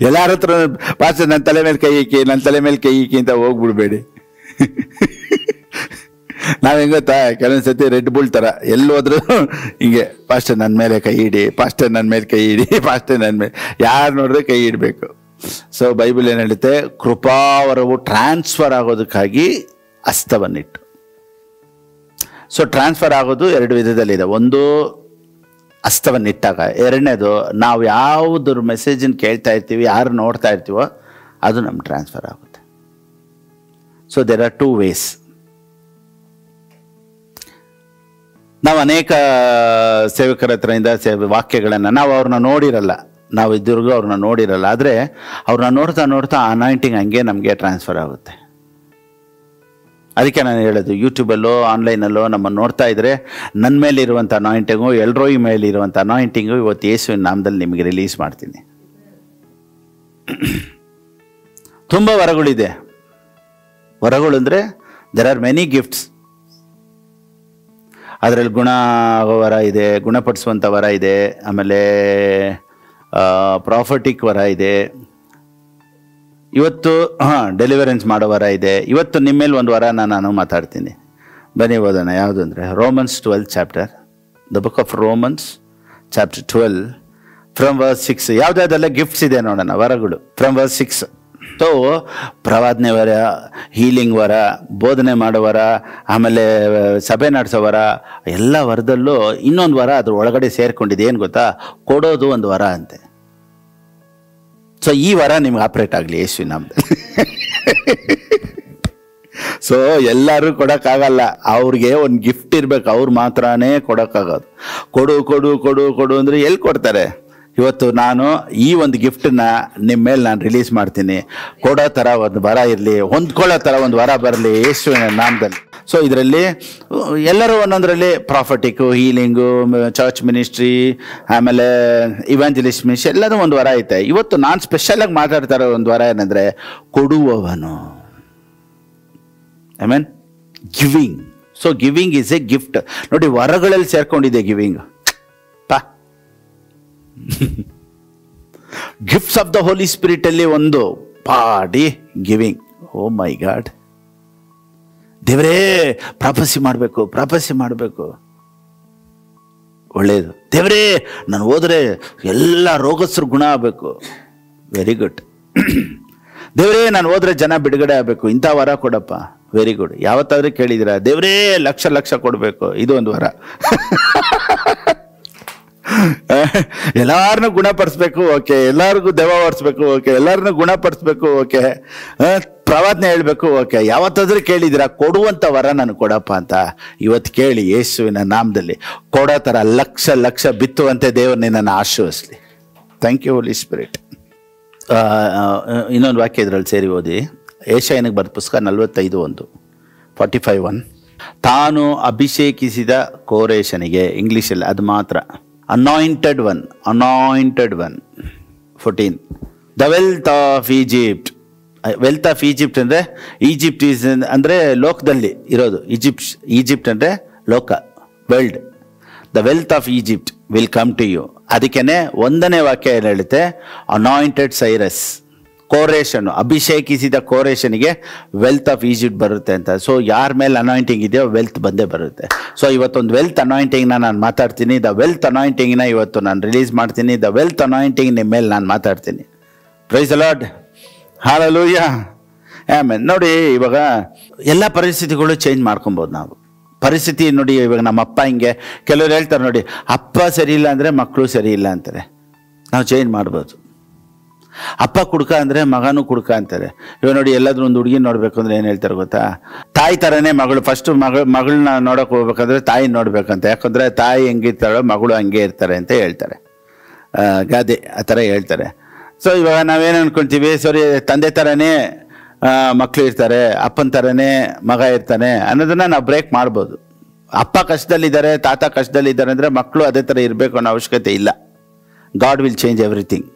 ಎಲ್ಲಾರ ಹತ್ರ ಪಾಸ್ಟರ್ ನನ್ನ ತಲೆ ಮೇಲೆ ಕೈ ಇಕ್ಕಿ, ನನ್ನ ತಲೆ ಮೇಲೆ ಕೈ ಇಕ್ಕಿ ಅಂತ ಹೋಗ್ಬಿಡ್ಬೇಡಿ. ನಾವು ಹೆಂಗೆ ಗೊತ್ತಾ, ಕೆಲವೊಂದು ಸತಿ ರೆಡ್ ಬುಲ್ ಥರ ಎಲ್ಲಿ ಹೋದ್ರು ಹಿಂಗೆ, ಪಾಸ್ಟರ್ ನನ್ನ ಮೇಲೆ ಕೈ ಇಡಿ, ಪಾಸ್ಟರ್ ನನ್ನ ಮೇಲೆ ಕೈ ಇಡಿ, ಪಾಸ್ಟರ್ ನನ್ನ ಮೇಲೆ, ಯಾರು ನೋಡಿದ್ರೆ ಕೈ ಇಡಬೇಕು. ಸೊ ಬೈಬಲ್ ಏನು ಹೇಳುತ್ತೆ? ಕೃಪಾವರವು ಟ್ರಾನ್ಸ್ಫರ್ ಆಗೋದಕ್ಕಾಗಿ ಹಸ್ತವನ್ನಿಟ್ಟು. ಸೊ ಟ್ರಾನ್ಸ್ಫರ್ ಆಗೋದು 2 ವಿಧದಲ್ಲಿದೆ. ಒಂದು ಹಸ್ತವನ್ನಿಟ್ಟಾಗ, ಎರಡನೇದು ನಾವು ಯಾವುದ್ರ ಮೆಸೇಜನ್ನು ಕೇಳ್ತಾ ಇರ್ತೀವಿ, ಯಾರು ನೋಡ್ತಾ ಇರ್ತೀವೋ ಅದು ನಮ್ಗೆ ಟ್ರಾನ್ಸ್ಫರ್ ಆಗುತ್ತೆ. So there are 2 ways. ನಾವು ಅನೇಕ ಸೇವಕರ ಹತ್ರದಿಂದ ವಾಕ್ಯಗಳನ್ನು ನಾವು ಅವ್ರನ್ನ ನೋಡಿರಲ್ಲ, ನಾವು ಇದ್ರಿಗೂ ಅವ್ರನ್ನ ನೋಡಿರಲ್ಲ, ಆದರೆ ಅವ್ರನ್ನ ನೋಡ್ತಾ ನೋಡ್ತಾ ಅನಾಯಿಂಟಿಂಗ್ ಹಂಗೆ ನಮಗೆ ಟ್ರಾನ್ಸ್ಫರ್ ಆಗುತ್ತೆ. ಅದಕ್ಕೆ ನಾನು ಹೇಳೋದು, ಯೂಟ್ಯೂಬಲ್ಲೋ ಆನ್ಲೈನಲ್ಲೋ ನಮ್ಮನ್ನು ನೋಡ್ತಾ ಇದ್ದರೆ ನನ್ನ ಮೇಲೆ ಇರುವಂಥ ಅನಾಯಿಂಟಿಂಗು, ಎಲ್ರೋಯಿ ಮೇಲೆ ಇರುವಂಥ ಅನಾಯಿಂಟಿಂಗು ಇವತ್ತು ಯೇಸುವಿನ ನಾಮದಲ್ಲಿ ನಿಮಗೆ ರಿಲೀಸ್ ಮಾಡ್ತೀನಿ. ತುಂಬ ವರಗಳಿದೆ. ವರಗಳು ಅಂದರೆ ದೆರ್ ಆರ್ ಮೆನಿ ಗಿಫ್ಟ್ಸ್. ಅದರಲ್ಲಿ ಗುಣ ಆಗೋ ವರ ಇದೆ, ಗುಣಪಡಿಸುವಂಥ ವರ ಇದೆ, ಆಮೇಲೆ ಪ್ರಾಫಿಟಿಕ್ ವರ ಇದೆ, ಇವತ್ತು ಡೆಲಿವರೆನ್ಸ್ ಮಾಡೋ ವರ ಇದೆ. ಇವತ್ತು ನಿಮ್ಮ ಮೇಲೆ ಒಂದು ವರನ ನಾನು ಮಾತಾಡ್ತೀನಿ, ಬನ್ನಿ ಓದೋಣ. ಯಾವುದು ಅಂದರೆ Romans 12th chapter, the book of Romans chapter 12 from verse 6. ಯಾವುದಾದೆಲ್ಲ ಗಿಫ್ಟ್ಸ್ ಇದೆ ನೋಡೋಣ, ವರಗಳು ಫ್ರಮ್ ವರ್ಸ್ 6. ಸೊ ಪ್ರವಾದನೆ ವರ, ಹೀಲಿಂಗ್ ವರ, ಬೋಧನೆ ಮಾಡೋ ವರ, ಆಮೇಲೆ ಸಭೆ ನಡೆಸೋ ವರ, ಎಲ್ಲ ವರದಲ್ಲೂ ಇನ್ನೊಂದು ವರ ಅದ್ರ ಒಳಗಡೆ ಸೇರ್ಕೊಂಡಿದೆ. ಏನು ಗೊತ್ತಾ? ಕೊಡೋದು ಒಂದು ವರ ಅಂತೆ. ಸೊ ಈ ವರ ನಿಮ್ಗೆ ಆಪ್ರೇಟ್ ಆಗಲಿ ಯೇಸುವಿನ ನಾಮದಲ್ಲಿ. ಸೊ ಎಲ್ಲರೂ ಕೊಡೋಕ್ಕಾಗಲ್ಲ, ಅವ್ರಿಗೆ ಒಂದು ಗಿಫ್ಟ್ ಇರಬೇಕು, ಅವ್ರು ಮಾತ್ರನೇ ಕೊಡೋಕ್ಕಾಗೋದು. ಕೊಡು ಕೊಡು ಕೊಡು ಕೊಡು ಅಂದರೆ ಎಲ್ಲಿ ಕೊಡ್ತಾರೆ? ಇವತ್ತು ನಾನು ಈ ಒಂದು ಗಿಫ್ಟನ್ನ ನಿಮ್ಮ ಮೇಲೆ ನಾನು ರಿಲೀಸ್ ಮಾಡ್ತೀನಿ. ಕೊಡೋ ಥರ ಒಂದು ವರ ಇರಲಿ, ಹೊಂದ್ಕೊಳ್ಳೋ ಥರ ಒಂದು ವರ ಬರಲಿ ಯೇಸುವಿನ ನಾಮದಲ್ಲಿ. ಸೊ ಇದರಲ್ಲಿ ಎಲ್ಲರೂ ಒಂದೊಂದರಲ್ಲಿ ಪ್ರಾಫಿಟಿಕ್ಕು, ಹೀಲಿಂಗು, ಚರ್ಚ್ ಮಿನಿಸ್ಟ್ರಿ, ಆಮೇಲೆ ಇವಾಂಜಲಿಸ್ಟ್ ಮಿನಿಸ್ಟ್ರಿ, ಎಲ್ಲದೂ ಒಂದು ವರ ಐತೆ. ಇವತ್ತು ನಾನು ಸ್ಪೆಷಲಾಗಿ ಮಾತಾಡ್ತಾ ಇರೋ ಒಂದು ವರ ಏನಂದರೆ ಕೊಡುವವನು. I mean giving. So giving is a gift. ನೋಡಿ, ವರಗಳಲ್ಲಿ ಸೇರ್ಕೊಂಡಿದೆ giving. Gifts of the Holy Spirit ಅಲ್ಲಿ ಒಂದು ಪಾಡಿ ಗಿವಿಂಗ್. ಓ ಮೈ ಗಾಡ್, ದೇವರೇ ಪ್ರಾಫಸಿ ಮಾಡಬೇಕು, ಪ್ರಾಫಸಿ ಮಾಡಬೇಕು, ಒಳ್ಳೆಯದು. ದೇವರೇ ನಾನು ಹೋದರೆ ಎಲ್ಲ ರೋಗಸ್ಥರು ಗುಣ ಆಗಬೇಕು, ವೆರಿ ಗುಡ್. ದೇವರೇ ನಾನು ಹೋದ್ರೆ ಜನ ಬಿಡುಗಡೆ ಆಗಬೇಕು, ಇಂಥ ವರ ಕೊಡಪ್ಪ, ವೆರಿ ಗುಡ್. ಯಾವತ್ತಾದ್ರೂ ಕೇಳಿದಿರಾ ದೇವರೇ ಲಕ್ಷ ಲಕ್ಷ ಕೊಡಬೇಕು? ಇದು ಒಂದು ವರ. ಎಲ್ಲಾರನ್ನೂ ಗುಣಪಡಿಸ್ಬೇಕು, ಓಕೆ. ಎಲ್ಲರಿಗೂ ದೆವ್ವ ಓಡಿಸ್ಬೇಕು, ಓಕೆ. ಎಲ್ಲರನ್ನೂ ಗುಣಪಡಿಸ್ಬೇಕು, ಓಕೆ. ಪ್ರವಾದನೆ ಹೇಳ್ಬೇಕು, ಓಕೆ. ಯಾವತ್ತಾದ್ರೂ ಕೇಳಿದಿರಾ ಕೊಡುವಂಥ ವರ ನನಗೆ ಕೊಡಪ್ಪ ಅಂತ? ಇವತ್ತು ಕೇಳಿ ಯೇಸುವಿನ ನಾಮದಲ್ಲಿ ಕೊಡೋ ಥರ ಲಕ್ಷ ಲಕ್ಷ ಬಿತ್ತುವಂತೆ ದೇವರು ನಿನ್ನನ್ನು ಆಶೀರ್ವದಿಸಲಿ. Thank you Holy Spirit. ಇನ್ನೊಂದು ವಾಕ್ಯ ಇದರಲ್ಲಿ ಸೇರಿ ಓದಿ. ಯೆಶಾಯನಿಗೆ ಬರೆದ ಪುಸ್ತಕ 45:1, 45:1. ತಾನು ಅಭಿಷೇಕಿಸಿದ ಕೋರೇಶನಿಗೆ, ಇಂಗ್ಲೀಷಲ್ಲಿ ಅದು ಮಾತ್ರ, anointed one, anointed one. 14. The wealth of Egypt. Wealth of Egypt ಅಂದರೆ ಈಜಿಪ್ಟ್ ಈಸ್ ಅಂದರೆ ಲೋಕದಲ್ಲಿ ಇರೋದು. ಈಜಿಪ್ಟ್ ಅಂದರೆ ಲೋಕ, world. The wealth of Egypt will come to you. ಅದಕ್ಕೇನೆ 1ನೇ ವಾಕ್ಯ ಏನು ಹೇಳುತ್ತೆ? ಅನಾಯಿಂಟೆಡ್ ಸೈರಸ್, ಕೋರೇಶನು, ಅಭಿಷೇಕಿಸಿದ ಕೋರೇಶನಿಗೆ ವೆಲ್ತ್ ಆಫ್ ಈಜಿಪ್ಟ್ ಬರುತ್ತೆ ಅಂತ. ಸೊ ಯಾರ ಮೇಲೆ ಅನಾಯಿಂಟಿಂಗ್ ಇದೆಯೋ ವೆಲ್ತ್ ಬಂದೇ ಬರುತ್ತೆ. ಸೊ ಇವತ್ತೊಂದು ವೆಲ್ತ್ ಅನಾಯಿಂಟಿಂಗ್ನ ನಾನು ಮಾತಾಡ್ತೀನಿ. ದ ವೆಲ್ತ್ ಅನಾಯಿಂಟಿಂಗ್ನ ಇವತ್ತು ನಾನು ರಿಲೀಸ್ ಮಾಡ್ತೀನಿ. ದ ವೆಲ್ತ್ ಅನಾಯಿಂಟಿಂಗ್ ನಿಮ್ಮ ಮೇಲೆ ನಾನು ಮಾತಾಡ್ತೀನಿ. Praise the lord, hallelujah, amen. ನೋಡಿ, ಇವಾಗ ಎಲ್ಲ ಪರಿಸ್ಥಿತಿಗಳು ಚೇಂಜ್ ಮಾಡ್ಕೊಬೋದು ನಾವು. ಪರಿಸ್ಥಿತಿ ನೋಡಿ, ಇವಾಗ ನಮ್ಮ ಅಪ್ಪ ಹಿಂಗೆ, ಕೆಲವರು ಹೇಳ್ತಾರೆ ನೋಡಿ, ಅಪ್ಪ ಸರಿ ಇಲ್ಲ ಅಂದರೆ ಮಕ್ಕಳು ಸರಿ ಇಲ್ಲ ಅಂತಾರೆ. ನಾವು ಚೇಂಜ್ ಮಾಡ್ಬೋದು. ಅಪ್ಪ ಕುಡ್ಕ ಅಂದರೆ ಮಗನೂ ಕುಡ್ಕ ಅಂತಾರೆ. ಇವಾಗ ನೋಡಿ, ಎಲ್ಲಾದ್ರೂ ಒಂದು ಹುಡುಗಿ ನೋಡ್ಬೇಕು ಅಂದ್ರೆ ಏನು ಹೇಳ್ತಾರೆ ಗೊತ್ತಾ? ತಾಯಿ ಥರನೇ ಮಗಳು. ಫಸ್ಟು ಮಗಳನ್ನ ನೋಡೋಕೆ ಹೋಗ್ಬೇಕಂದ್ರೆ ತಾಯಿ ನೋಡ್ಬೇಕಂತ. ಯಾಕಂದರೆ ತಾಯಿ ಹೆಂಗಿರ್ತಾಳೋ ಮಗಳು ಹಂಗೆ ಇರ್ತಾರೆ ಅಂತ ಹೇಳ್ತಾರೆ. ಗಾದೆ ಆ ಥರ ಹೇಳ್ತಾರೆ. ಸೊ ಇವಾಗ ನಾವೇನು ಅಂದ್ಕೊಳ್ತೀವಿ, ಸರಿ ತಂದೆ ಥರನೇ ಮಕ್ಕಳು ಇರ್ತಾರೆ, ಅಪ್ಪನ ಥರನೇ ಮಗ ಇರ್ತಾನೆ ಅನ್ನೋದನ್ನು ನಾವು ಬ್ರೇಕ್ ಮಾಡ್ಬೋದು. ಅಪ್ಪ ಕಷ್ಟದಲ್ಲಿದ್ದಾರೆ, ತಾತ ಕಷ್ಟದಲ್ಲಿದ್ದಾರೆ ಅಂದರೆ ಮಕ್ಕಳು ಅದೇ ಥರ ಇರಬೇಕು ಅನ್ನೋ ಅವಶ್ಯಕತೆ ಇಲ್ಲ. God will change everything.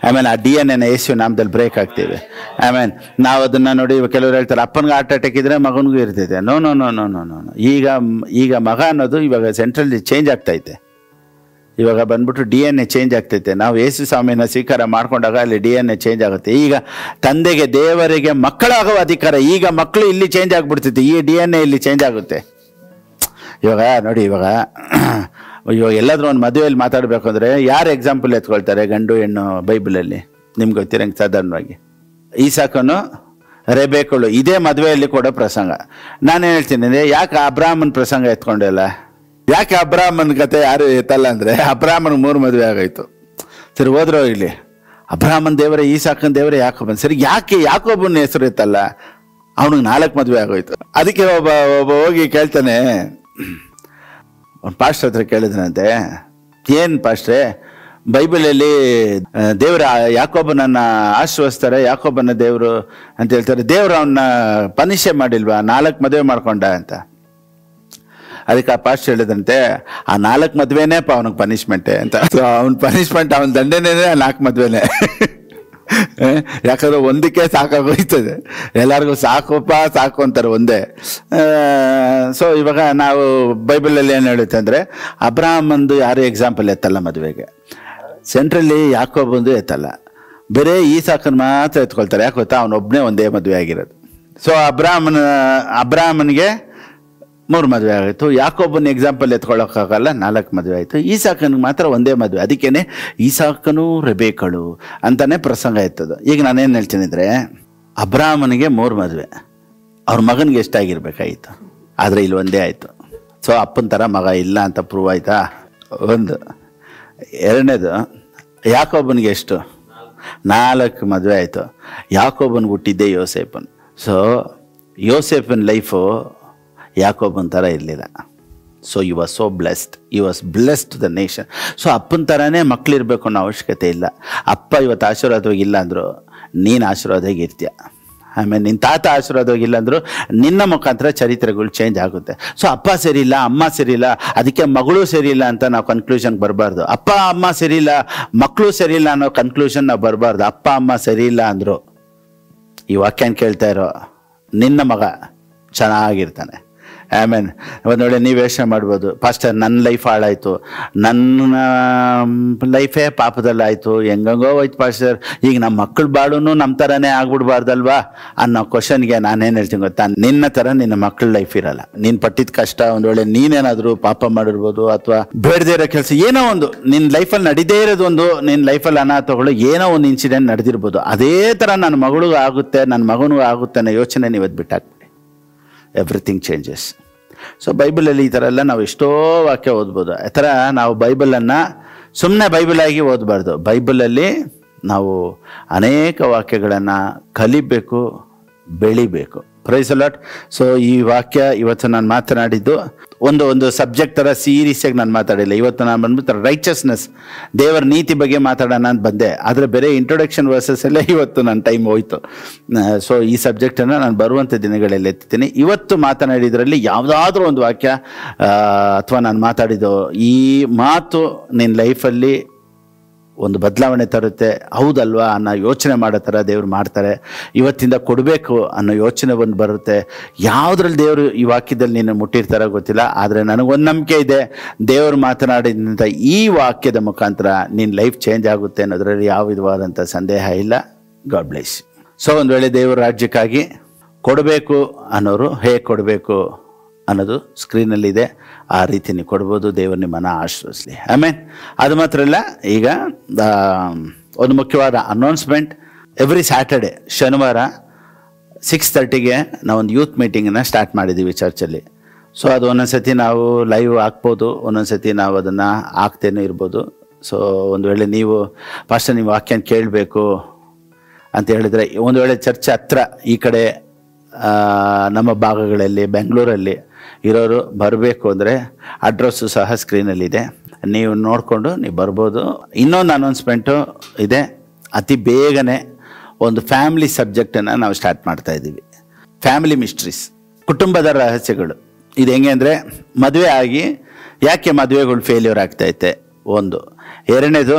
ಆಮೇಲೆ ಆ DNA ಯೇಸು ನಾಮದಲ್ಲಿ ಬ್ರೇಕ್ ಆಗ್ತೀವಿ. ಆಮೇಲೆ ನಾವು ಅದನ್ನು ನೋಡಿ, ಕೆಲವರು ಹೇಳ್ತಾರೆ ಅಪ್ಪನಿಗೆ ಹಾರ್ಟ್ ಅಟ್ಯಾಕ್ ಇದ್ದರೆ ಮಗನಿಗೂ ಇರ್ತೈತೆ. No no no no no no. ಈಗ ಮಗ ಅನ್ನೋದು ಇವಾಗ ಸೆಂಟ್ರಲ್ಲಿ ಚೇಂಜ್ ಆಗ್ತೈತೆ. ಇವಾಗ ಬಂದ್ಬಿಟ್ಟು DNA ಚೇಂಜ್ ಆಗ್ತೈತೆ. ನಾವು ಯೇಸು ಸ್ವಾಮಿನ ಸ್ವೀಕಾರ ಮಾಡ್ಕೊಂಡಾಗ ಅಲ್ಲಿ DNA ಚೇಂಜ್ ಆಗುತ್ತೆ. ಈಗ ತಂದೆಗೆ, ದೇವರಿಗೆ ಮಕ್ಕಳಾಗುವ ಅಧಿಕಾರ. ಈಗ ಮಕ್ಕಳು ಇಲ್ಲಿ ಚೇಂಜ್ ಆಗಿಬಿಡ್ತೈತೆ, ಈ DNA ಇಲ್ಲಿ ಚೇಂಜ್ ಆಗುತ್ತೆ. ಇವಾಗ ನೋಡಿ, ಇವಾಗ ಎಲ್ಲಾದ್ರೂ ಒಂದು ಮದುವೆಯಲ್ಲಿ ಮಾತಾಡಬೇಕು ಅಂದರೆ ಯಾರು ಎಕ್ಸಾಂಪಲ್ ಎತ್ಕೊಳ್ತಾರೆ? ಗಂಡು ಹೆಣ್ಣು ಬೈಬಲಲ್ಲಿ ನಿಮ್ಗೆ ಗೊತ್ತಿರಂಗೆ ಸಾಧಾರಣವಾಗಿ. ಈಸಾಕನು ರೆಬೇಕಳು, ಇದೇ ಮದುವೆಯಲ್ಲಿ ಕೊಡೋ ಪ್ರಸಂಗ. ನಾನೇನು ಹೇಳ್ತೀನಿ ಅಂದರೆ, ಯಾಕೆ ಅಬ್ರಾಹ್ಮನ್ ಪ್ರಸಂಗ ಎತ್ಕೊಂಡಿಲ್ಲ? ಯಾಕೆ ಅಬ್ರಾಹ್ಮನ್ ಕತೆ ಯಾರು ಎತ್ತಲ್ಲ ಅಂದರೆ, ಅಬ್ರಾಹ್ಮನ್ಗೆ 3 ಮದುವೆ ಆಗೋಯ್ತು. ಸರಿ, ಹೋದ್ರೋ ಇಲ್ಲಿ ಅಬ್ರಾಹ್ಮನ್ ದೇವರೇ, ಈಸಾಕನ ದೇವರೇ ಯಾಕೋಬನ್. ಸರಿ, ಯಾಕೆ ಯಾಕೋಬನ ಹೆಸರು ಇತ್ತಲ್ಲ? ಅವನಿಗೆ 4 ಮದುವೆ ಆಗೋಯ್ತು. ಅದಕ್ಕೆ ಒಬ್ಬ ಹೋಗಿ ಕೇಳ್ತಾನೆ, ಒಂದು ಪಾಸ್ಟರ್ ಹತ್ರ ಕೇಳಿದ್ರಂತೆ, ಏನು ಪಾಸ್ಟ್ರೆ, ಬೈಬಲಲ್ಲಿ ದೇವರ ಯಾಕೋಬನನ್ನು ಆಶೀರ್ವದಿಸ್ತಾರೆ, ಯಾಕೋಬನ ದೇವರು ಅಂತ ಹೇಳ್ತಾರೆ, ದೇವರು ಅವನ್ನ ಪನಿಷೆ ಮಾಡಿಲ್ವಾ, 4 ಮದುವೆ ಮಾಡ್ಕೊಂಡ ಅಂತ. ಅದಕ್ಕೆ ಆ ಪಾಸ್ಟ್ ಹೇಳಿದಂತೆ, ಆ 4 ಮದುವೆನೇ ಅವನಿಗೆ ಪನಿಷ್ಮೆಂಟೇ ಅಂತ. ಸೊ ಅವನ ಪನಿಷ್ಮೆಂಟ್, ಅವನ ದಂಡನೇ 4 ಮದುವೆನೇ. ಯಾಕಂದ್ರೆ ಒಂದಕ್ಕೆ ಸಾಕಾಗೋಯ್ತದೆ, ಎಲ್ಲರಿಗೂ ಸಾಕಪ್ಪ ಸಾಕು ಅಂತಾರೆ ಒಂದೇ. ಸೊ ಇವಾಗ ನಾವು ಬೈಬಲಲ್ಲಿ ಏನು ಹೇಳುತ್ತೆ ಅಂದರೆ, ಅಬ್ರಾಹ್ಮಂದು ಯಾರು ಎಕ್ಸಾಂಪಲ್ ಎತ್ತಲ್ಲ ಮದುವೆಗೆ, ಸೆಂಟ್ರಲ್ಲಿ ಯಾಕೋಬಂದು ಎತ್ತಲ್ಲ, ಬೇರೆ ಈಸಾಕನ ಮಾತ್ರ ಎತ್ಕೊಳ್ತಾರೆ. ಯಾಕೆ ಗೊತ್ತಾ, ಅವನೊಬ್ಬನೇ ಒಂದೇ ಮದುವೆ ಆಗಿರೋದು. ಸೊ ಅಬ್ರಾಹ್ಮನಿಗೆ 3 ಮದುವೆ ಆಯಿತು. ಯಾಕೋಬನ ಎಕ್ಸಾಂಪಲ್ ಎತ್ಕೊಳ್ಳೋಕ್ಕಾಗಲ್ಲ, 4 ಮದುವೆ ಆಯಿತು. ಈಸಾಕನಿಗೆ ಮಾತ್ರ ಒಂದೇ ಮದುವೆ. ಅದಕ್ಕೇನೆ ಈಸಾಕನು ರೆಬೇಕಳು ಅಂತಾನೆ ಪ್ರಸಂಗ ಎತ್ತದು. ಈಗ ನಾನೇನು ಹೇಳ್ತೀನಿ ಅಂದರೆ, ಅಬ್ರಾಹ್ಮನಿಗೆ 3 ಮದುವೆ, ಅವ್ರ ಮಗನಿಗೆ ಎಷ್ಟಾಗಿರ್ಬೇಕಾಯಿತು, ಆದರೆ ಇಲ್ಲಿ ಒಂದೇ ಆಯಿತು. ಸೊ ಅಪ್ಪನ ಥರ ಮಗ ಇಲ್ಲ ಅಂತ ಪ್ರೂವ್ ಆಯಿತಾ? ಒಂದು. ಎರಡನೇದು, ಯಾಕೋಬನಿಗೆ ಎಷ್ಟು? 4 ಮದುವೆ ಆಯಿತು. ಯಾಕೋಬನ್ಗೆ ಹುಟ್ಟಿದ್ದೆ ಯೋಸೇಫನ್. ಸೊ ಯೋಸೇಫನ್ ಲೈಫು ಯಾಕೋಬನ್ ಥರ ಇರಲಿಲ್ಲ. So you was so blessed, you was blessed to the nation. So ಅಪ್ಪನ ಥರನೇ ಮಕ್ಕಳಿರ್ಬೇಕು ಅನ್ನೋ ಅವಶ್ಯಕತೆ ಇಲ್ಲ. ಅಪ್ಪ ಇವತ್ತು ಆಶೀರ್ವಾದವಾಗಿಲ್ಲ ಅಂದರು, ನೀನು ಆಶೀರ್ವಾದವಾಗಿ ಇರ್ತೀಯ. ಆಮೇಲೆ ನಿನ್ನ ತಾತ ಆಶೀರ್ವಾದವಾಗಿಲ್ಲ ಅಂದರು, ನಿನ್ನ ಮುಖಾಂತರ ಚರಿತ್ರೆಗಳು ಚೇಂಜ್ ಆಗುತ್ತೆ. ಸೊ ಅಪ್ಪ ಸರಿಯಿಲ್ಲ, ಅಮ್ಮ ಸರಿಯಿಲ್ಲ, ಅದಕ್ಕೆ ಮಗಳು ಸರಿಯಿಲ್ಲ ಅಂತ ನಾವು ಕನ್ಕ್ಲೂಷನ್ಗೆ ಬರಬಾರ್ದು. ಅಪ್ಪ ಅಮ್ಮ ಸರಿಯಿಲ್ಲ, ಮಕ್ಕಳು ಸರಿಯಿಲ್ಲ ಅನ್ನೋ ಕನ್ಕ್ಲೂಷನ್ ನಾವು ಬರಬಾರ್ದು. ಅಪ್ಪ ಅಮ್ಮ ಸರಿಯಿಲ್ಲ ಅಂದರು, ಈ ವಾಕ್ಯನ ಕೇಳ್ತಾ ಇರೋ ನಿನ್ನ ಮಗ ಚೆನ್ನಾಗಿರ್ತಾನೆ. ಆಮೇನ್. ಒಂದು ವೇಳೆ ನೀವು ಯೋಚನೆ ಮಾಡ್ಬೋದು, ಪಾಸ್ಟರ್ ನನ್ನ ಲೈಫ್ ಹಾಳಾಯಿತು, ನನ್ನ ಲೈಫೇ ಪಾಪದಲ್ಲಾಯಿತು, ಹೆಂಗಂಗೋ ಹೋಯ್ತು ಪಾಸ್ಟರ್, ಈಗ ನಮ್ಮ ಮಕ್ಕಳು ಬಾಳು ನಮ್ಮ ಥರನೇ ಆಗ್ಬಿಡ್ಬಾರ್ದಲ್ವಾ ಅನ್ನೋ ಕ್ವಶನ್ಗೆ ನಾನೇನು ಹೇಳ್ತೀನಿ ಗೊತ್ತಾ, ನಿನ್ನ ಥರ ನಿನ್ನ ಮಕ್ಕಳ ಲೈಫ್ ಇರಲ್ಲ. ನೀನು ಪಟ್ಟಿದ ಕಷ್ಟ, ಒಂದು ವೇಳೆ ನೀನೇನಾದರೂ ಪಾಪ ಮಾಡಿರ್ಬೋದು, ಅಥವಾ ಬೇಡದೇ ಇರೋ ಕೆಲಸ, ಏನೋ ಒಂದು ನಿನ್ನ ಲೈಫಲ್ಲಿ ನಡೀದೇ ಇರೋದು, ಒಂದು ನಿನ್ನ ಲೈಫಲ್ಲಿ ಅನಾಹುತಗಳು, ಏನೋ ಒಂದು ಇನ್ಸಿಡೆಂಟ್ ನಡೆದಿರ್ಬೋದು. ಅದೇ ಥರ ನನ್ನ ಮಗಳಿಗೂ ಆಗುತ್ತೆ, ನನ್ನ ಮಗನಿಗೂ ಆಗುತ್ತೆ ಅನ್ನೋ ಯೋಚನೆ ನೀವು ಅದು ಬಿಟ್ಟಾಕ್ಬಿಡಿ. Everything changes. ಸೊ ಬೈಬಲಲ್ಲಿ ಈ ಥರ ಎಲ್ಲ ನಾವು ಎಷ್ಟೋ ವಾಕ್ಯ ಓದ್ಬೋದು. ಆ ಥರ ನಾವು ಬೈಬಲನ್ನು ಸುಮ್ಮನೆ ಬೈಬಲಾಗಿ ಓದಬಾರ್ದು. ಬೈಬಲಲ್ಲಿ ನಾವು ಅನೇಕ ವಾಕ್ಯಗಳನ್ನು ಕಲಿಬೇಕು, ಬೆಳಿಬೇಕು. Price lord. ಸೊ ಈ ವಾಕ್ಯ ಇವತ್ತು ನಾನು ಮಾತನಾಡಿದ್ದು ಒಂದು ಸಬ್ಜೆಕ್ಟ್ ಥರ ಸೀರಿಯಸ್ಸಾಗಿ ನಾನು ಮಾತಾಡಿಲ್ಲ. ಇವತ್ತು ನಾನು ಬಂದ್ಬಿಟ್ಟು ರೈಚಸ್ನೆಸ್, ದೇವರ ನೀತಿ ಬಗ್ಗೆ ಮಾತಾಡೋಣ ಅಂತ ಬಂದೆ. ಆದರೆ ಬೇರೆ ಇಂಟ್ರೊಡಕ್ಷನ್ ವರ್ಸಸ್ಸಲ್ಲೇ ಇವತ್ತು ನನ್ನ ಟೈಮ್ ಹೋಯ್ತು. ಸೊ ಈ ಸಬ್ಜೆಕ್ಟನ್ನು ನಾನು ಬರುವಂಥ ದಿನಗಳಲ್ಲಿ ಎತ್ತೀನಿ. ಇವತ್ತು ಮಾತನಾಡಿದ್ರಲ್ಲಿ ಯಾವುದಾದ್ರೂ ಒಂದು ವಾಕ್ಯ ಅಥವಾ ನಾನು ಮಾತಾಡಿದ್ದು ಈ ಮಾತು ನಿನ್ನ ಲೈಫಲ್ಲಿ ಒಂದು ಬದಲಾವಣೆ ತರುತ್ತೆ, ಹೌದಲ್ವಾ ಅನ್ನೋ ಯೋಚನೆ ಮಾಡೋ ಥರ ದೇವ್ರು ಮಾಡ್ತಾರೆ. ಇವತ್ತಿಂದ ಕೊಡಬೇಕು ಅನ್ನೋ ಯೋಚನೆ ಒಂದು ಬರುತ್ತೆ. ಯಾವುದ್ರಲ್ಲಿ ದೇವರು ಈ ವಾಕ್ಯದಲ್ಲಿ ನೀನು ಮುಟ್ಟಿರ್ತಾರೋ ಗೊತ್ತಿಲ್ಲ, ಆದರೆ ನನಗೊಂದು ನಂಬಿಕೆ ಇದೆ, ದೇವರು ಮಾತನಾಡಿದಂಥ ಈ ವಾಕ್ಯದ ಮುಖಾಂತರ ನಿನ್ನ ಲೈಫ್ ಚೇಂಜ್ ಆಗುತ್ತೆ ಅನ್ನೋದ್ರಲ್ಲಿ ಯಾವ ವಿಧವಾದಂಥ ಸಂದೇಹ ಇಲ್ಲ. God bless. ಸೊ ಒಂದು ವೇಳೆ ದೇವರ ರಾಜ್ಯಕ್ಕಾಗಿ ಕೊಡಬೇಕು ಅನ್ನೋರು ಹೇಗೆ ಕೊಡಬೇಕು ಅನ್ನೋದು ಸ್ಕ್ರೀನಲ್ಲಿದೆ, ಆ ರೀತಿ ನೀವು ಕೊಡ್ಬೋದು. ದೇವರು ನಿಮ್ಮನ್ನು ಆಶೀರ್ವದಿಸಲಿ. ಆಮೇಲೆ ಅದು ಮಾತ್ರ ಅಲ್ಲ, ಈಗ ಒಂದು ಮುಖ್ಯವಾದ ಅನೌನ್ಸ್ಮೆಂಟ್. ಎವ್ರಿ ಸ್ಯಾಟರ್ಡೆ, ಶನಿವಾರ 6:30ಗೆ ನಾವೊಂದು ಯೂತ್ ಮೀಟಿಂಗನ್ನು ಸ್ಟಾರ್ಟ್ ಮಾಡಿದ್ದೀವಿ ಚರ್ಚಲ್ಲಿ. ಸೊ ಅದು ಒಂದೊಂದು ಸತಿ ನಾವು ಲೈವ್ ಹಾಕ್ಬೋದು, ಒಂದೊಂದು ಸತಿ ನಾವು ಅದನ್ನು ಹಾಕ್ತೇನೆ ಇರ್ಬೋದು. ಸೊ ಒಂದು ವೇಳೆ ನೀವು ಪಾಸ್ಟರ್ ನೀವು ವಾಕ್ಯನ ಕೇಳಬೇಕು ಅಂತ ಹೇಳಿದರೆ, ಒಂದು ವೇಳೆ ಚರ್ಚ್ ಹತ್ರ ಈ ಕಡೆ ನಮ್ಮ ಭಾಗಗಳಲ್ಲಿ ಬೆಂಗಳೂರಲ್ಲಿ ಇರೋರು ಬರಬೇಕು ಅಂದರೆ ಅಡ್ರೆಸ್ಸು ಸಹ ಸ್ಕ್ರೀನಲ್ಲಿದೆ, ನೀವು ನೋಡಿಕೊಂಡು ನೀವು ಬರ್ಬೋದು. ಇನ್ನೊಂದು ಅನೌನ್ಸ್ಮೆಂಟು ಇದೆ, ಅತಿ ಬೇಗನೆ ಒಂದು ಫ್ಯಾಮಿಲಿ ಸಬ್ಜೆಕ್ಟನ್ನು ನಾವು ಸ್ಟಾರ್ಟ್ ಮಾಡ್ತಾಯಿದ್ದೀವಿ. ಫ್ಯಾಮಿಲಿ ಮಿಸ್ಟ್ರೀಸ್, ಕುಟುಂಬದ ರಹಸ್ಯಗಳು. ಇದು ಹೆಂಗೆ ಅಂದರೆ, ಮದುವೆ ಆಗಿ ಯಾಕೆ ಮದುವೆಗಳು ಫೇಲ್ಯೂರ್ ಆಗ್ತೈತೆ ಒಂದು. ಎರಡನೇದು,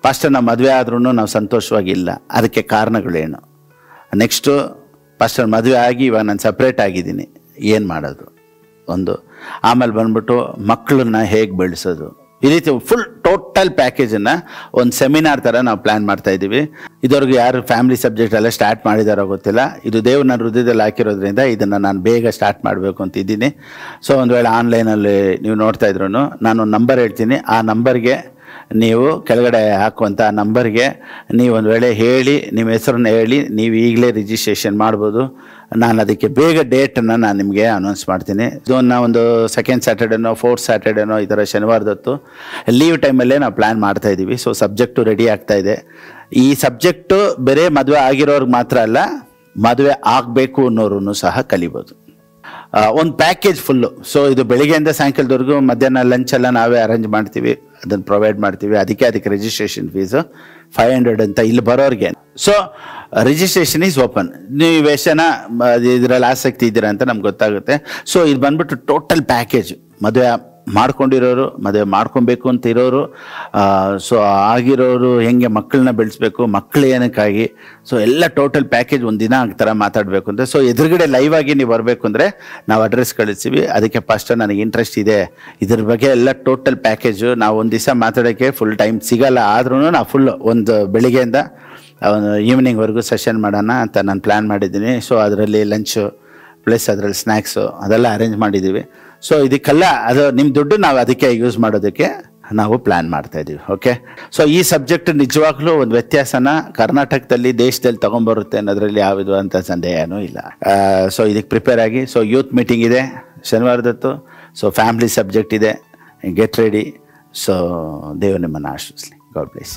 ಪಾಸ್ಟರ್ ನಾವು ಮದುವೆ ಆದ್ರೂ ನಾವು ಸಂತೋಷವಾಗಿಲ್ಲ, ಅದಕ್ಕೆ ಕಾರಣಗಳೇನು. ನೆಕ್ಸ್ಟು, ಪಾಸ್ಟರ್ ಮದುವೆ ಆಗಿ ಇವಾಗ ನಾನು ಸಪ್ರೇಟ್ ಆಗಿದ್ದೀನಿ, ಏನು ಮಾಡೋದು ಒಂದು. ಆಮೇಲೆ ಬಂದ್ಬಿಟ್ಟು ಮಕ್ಕಳನ್ನ ಹೇಗೆ ಬೆಳೆಸೋದು. ಈ ರೀತಿ ಫುಲ್ ಟೋಟಲ್ ಪ್ಯಾಕೇಜನ್ನು ಒಂದು ಸೆಮಿನಾರ್ ಥರ ನಾವು ಪ್ಲ್ಯಾನ್ ಮಾಡ್ತಾಯಿದ್ದೀವಿ. ಇದುವರೆಗೂ ಯಾರು ಫ್ಯಾಮಿಲಿ ಸಬ್ಜೆಕ್ಟ್ ಎಲ್ಲ ಸ್ಟಾರ್ಟ್ ಮಾಡಿದಾರೋ ಗೊತ್ತಿಲ್ಲ. ಇದು ದೇವ್ರ ನನ್ನ ಹೃದಯದಲ್ಲಿ ಹಾಕಿರೋದ್ರಿಂದ ಇದನ್ನು ನಾನು ಬೇಗ ಸ್ಟಾರ್ಟ್ ಮಾಡಬೇಕು ಅಂತಿದ್ದೀನಿ. ಸೊ ಒಂದು ವೇಳೆ ಆನ್ಲೈನಲ್ಲಿ ನೀವು ನೋಡ್ತಾ ಇದ್ರೂ ನಾನು ಒಂದು ನಂಬರ್ ಹೇಳ್ತೀನಿ, ಆ ನಂಬರ್ಗೆ ನೀವು ಕೆಳಗಡೆ ಹಾಕುವಂಥ ನಂಬರ್ಗೆ ನೀವು ಒಂದು ವೇಳೆ ಹೇಳಿ ನಿಮ್ಮ ಹೆಸರನ್ನ ಹೇಳಿ ನೀವು ಈಗಲೇ ರಿಜಿಸ್ಟ್ರೇಷನ್ ಮಾಡ್ಬೋದು. ನಾನು ಅದಕ್ಕೆ ಬೇಗ ಡೇಟನ್ನು ನಾನು ನಿಮಗೆ ಅನೌನ್ಸ್ ಮಾಡ್ತೀನಿ. ಇದನ್ನು ಒಂದು ಸೆಕೆಂಡ್ ಸ್ಯಾಟರ್ಡೇನೋ ಫೋರ್ತ್ ಸ್ಯಾಟರ್ಡೇನೋ ಈ ಥರ ಶನಿವಾರದೊತ್ತು ಲೀವ್ ಟೈಮಲ್ಲೇ ನಾವು ಪ್ಲ್ಯಾನ್ ಮಾಡ್ತಾಯಿದ್ದೀವಿ. ಸೊ ಸಬ್ಜೆಕ್ಟು ರೆಡಿ ಆಗ್ತಾಯಿದೆ. ಈ ಸಬ್ಜೆಕ್ಟು ಬೇರೆ ಮದುವೆ ಆಗಿರೋರ್ಗೆ ಮಾತ್ರ ಅಲ್ಲ, ಮದುವೆ ಆಗಬೇಕು ಅನ್ನೋರು ಸಹ ಕಲಿಬೋದು. ಒಂದು ಪ್ಯಾಕೇಜ್ ಫುಲ್ಲು. ಸೊ ಇದು ಬೆಳಿಗ್ಗೆಯಿಂದ ಸಾಯಂಕಾಲದವರೆಗೂ, ಮಧ್ಯಾಹ್ನ ಲಂಚ್ ಎಲ್ಲ ನಾವೇ ಅರೇಂಜ್ ಮಾಡ್ತೀವಿ, ಅದನ್ನು ಪ್ರೊವೈಡ್ ಮಾಡ್ತೀವಿ. ಅದಕ್ಕೆ ರಿಜಿಸ್ಟ್ರೇಷನ್ ಫೀಸು 500 ಅಂತ ಇಲ್ಲಿ ಬರೋರಿಗೆ. So registration is open. ನೀವು ಎಷ್ಟು ಜನ ಇದರಲ್ಲಿ ಆಸಕ್ತಿ ಇದ್ದೀರಾ ಅಂತ ನಮ್ಗೆ ಗೊತ್ತಾಗುತ್ತೆ. ಸೊ ಇದು ಬಂದ್ಬಿಟ್ಟು ಟೋಟಲ್ ಪ್ಯಾಕೇಜ್. ಮದುವೆ ಮಾಡ್ಕೊಂಡಿರೋರು, ಮದುವೆ ಮಾಡ್ಕೊಬೇಕು ಅಂತ ಇರೋರು, ಸೊ ಆಗಿರೋರು ಹೆಂಗೆ ಮಕ್ಕಳನ್ನ ಬೆಳೆಸ್ಬೇಕು, ಮಕ್ಕಳು ಏನಕ್ಕಾಗಿ, ಸೊ ಎಲ್ಲ ಟೋಟಲ್ ಪ್ಯಾಕೇಜ್ ಒಂದಿನ ಆ ಥರ ಮಾತಾಡಬೇಕು ಅಂತ. ಸೊ ಎದುರುಗಡೆ ಲೈವ್ ಆಗಿ ನೀವು ಬರಬೇಕು ಅಂದರೆ ನಾವು ಅಡ್ರೆಸ್ ಕಳಿಸ್ತೀವಿ. ಅದಕ್ಕೆ ಫಸ್ಟ್ ನನಗೆ ಇಂಟ್ರೆಸ್ಟ್ ಇದೆ ಇದ್ರ ಬಗ್ಗೆ ಎಲ್ಲ ಟೋಟಲ್ ಪ್ಯಾಕೇಜು. ನಾವು ಒಂದು ದಿವಸ ಮಾತಾಡೋಕ್ಕೆ ಫುಲ್ ಟೈಮ್ ಸಿಗಲ್ಲ, ಆದ್ರೂ ನಾವು ಫುಲ್ ಒಂದು ಬೆಳಿಗ್ಗೆಯಿಂದ ಒಂದು ಈವ್ನಿಂಗ್ವರೆಗೂ ಸೆಷನ್ ಮಾಡೋಣ ಅಂತ ನಾನು ಪ್ಲ್ಯಾನ್ ಮಾಡಿದ್ದೀನಿ. ಸೊ ಅದರಲ್ಲಿ ಲಂಚು ಪ್ಲಸ್ ಅದರಲ್ಲಿ ಸ್ನ್ಯಾಕ್ಸು ಅದೆಲ್ಲ ಅರೇಂಜ್ ಮಾಡಿದ್ದೀವಿ. ಸೊ ಇದಕ್ಕೆಲ್ಲ ಅದು ನಿಮ್ಮ ದುಡ್ಡು ನಾವು ಅದಕ್ಕೆ ಯೂಸ್ ಮಾಡೋದಕ್ಕೆ ನಾವು ಪ್ಲ್ಯಾನ್ ಮಾಡ್ತಾಯಿದ್ದೀವಿ. ಓಕೆ. ಸೊ ಈ ಸಬ್ಜೆಕ್ಟ್ ನಿಜವಾಗ್ಲೂ ಒಂದು ವ್ಯತ್ಯಾಸನ ಕರ್ನಾಟಕದಲ್ಲಿ ದೇಶದಲ್ಲಿ ತೊಗೊಂಬರುತ್ತೆ ಅನ್ನೋದ್ರಲ್ಲಿ ಯಾವ ವಿಧವಾದಂಥ ಸಂದೇಹನೂ ಇಲ್ಲ. ಸೊ ಇದಕ್ಕೆ ಪ್ರಿಪೇರ್ ಆಗಿ. ಸೊ ಯೂತ್ ಮೀಟಿಂಗ್ ಇದೆ ಶನಿವಾರದತ್ತು. ಸೊ ಫ್ಯಾಮಿಲಿ ಸಬ್ಜೆಕ್ಟ್ ಇದೆ. Get ready. ಸೊ ದೇವರು ನಿಮ್ಮನ್ನು ಆಶೀರ್ವದಿಸಲಿ. God bless.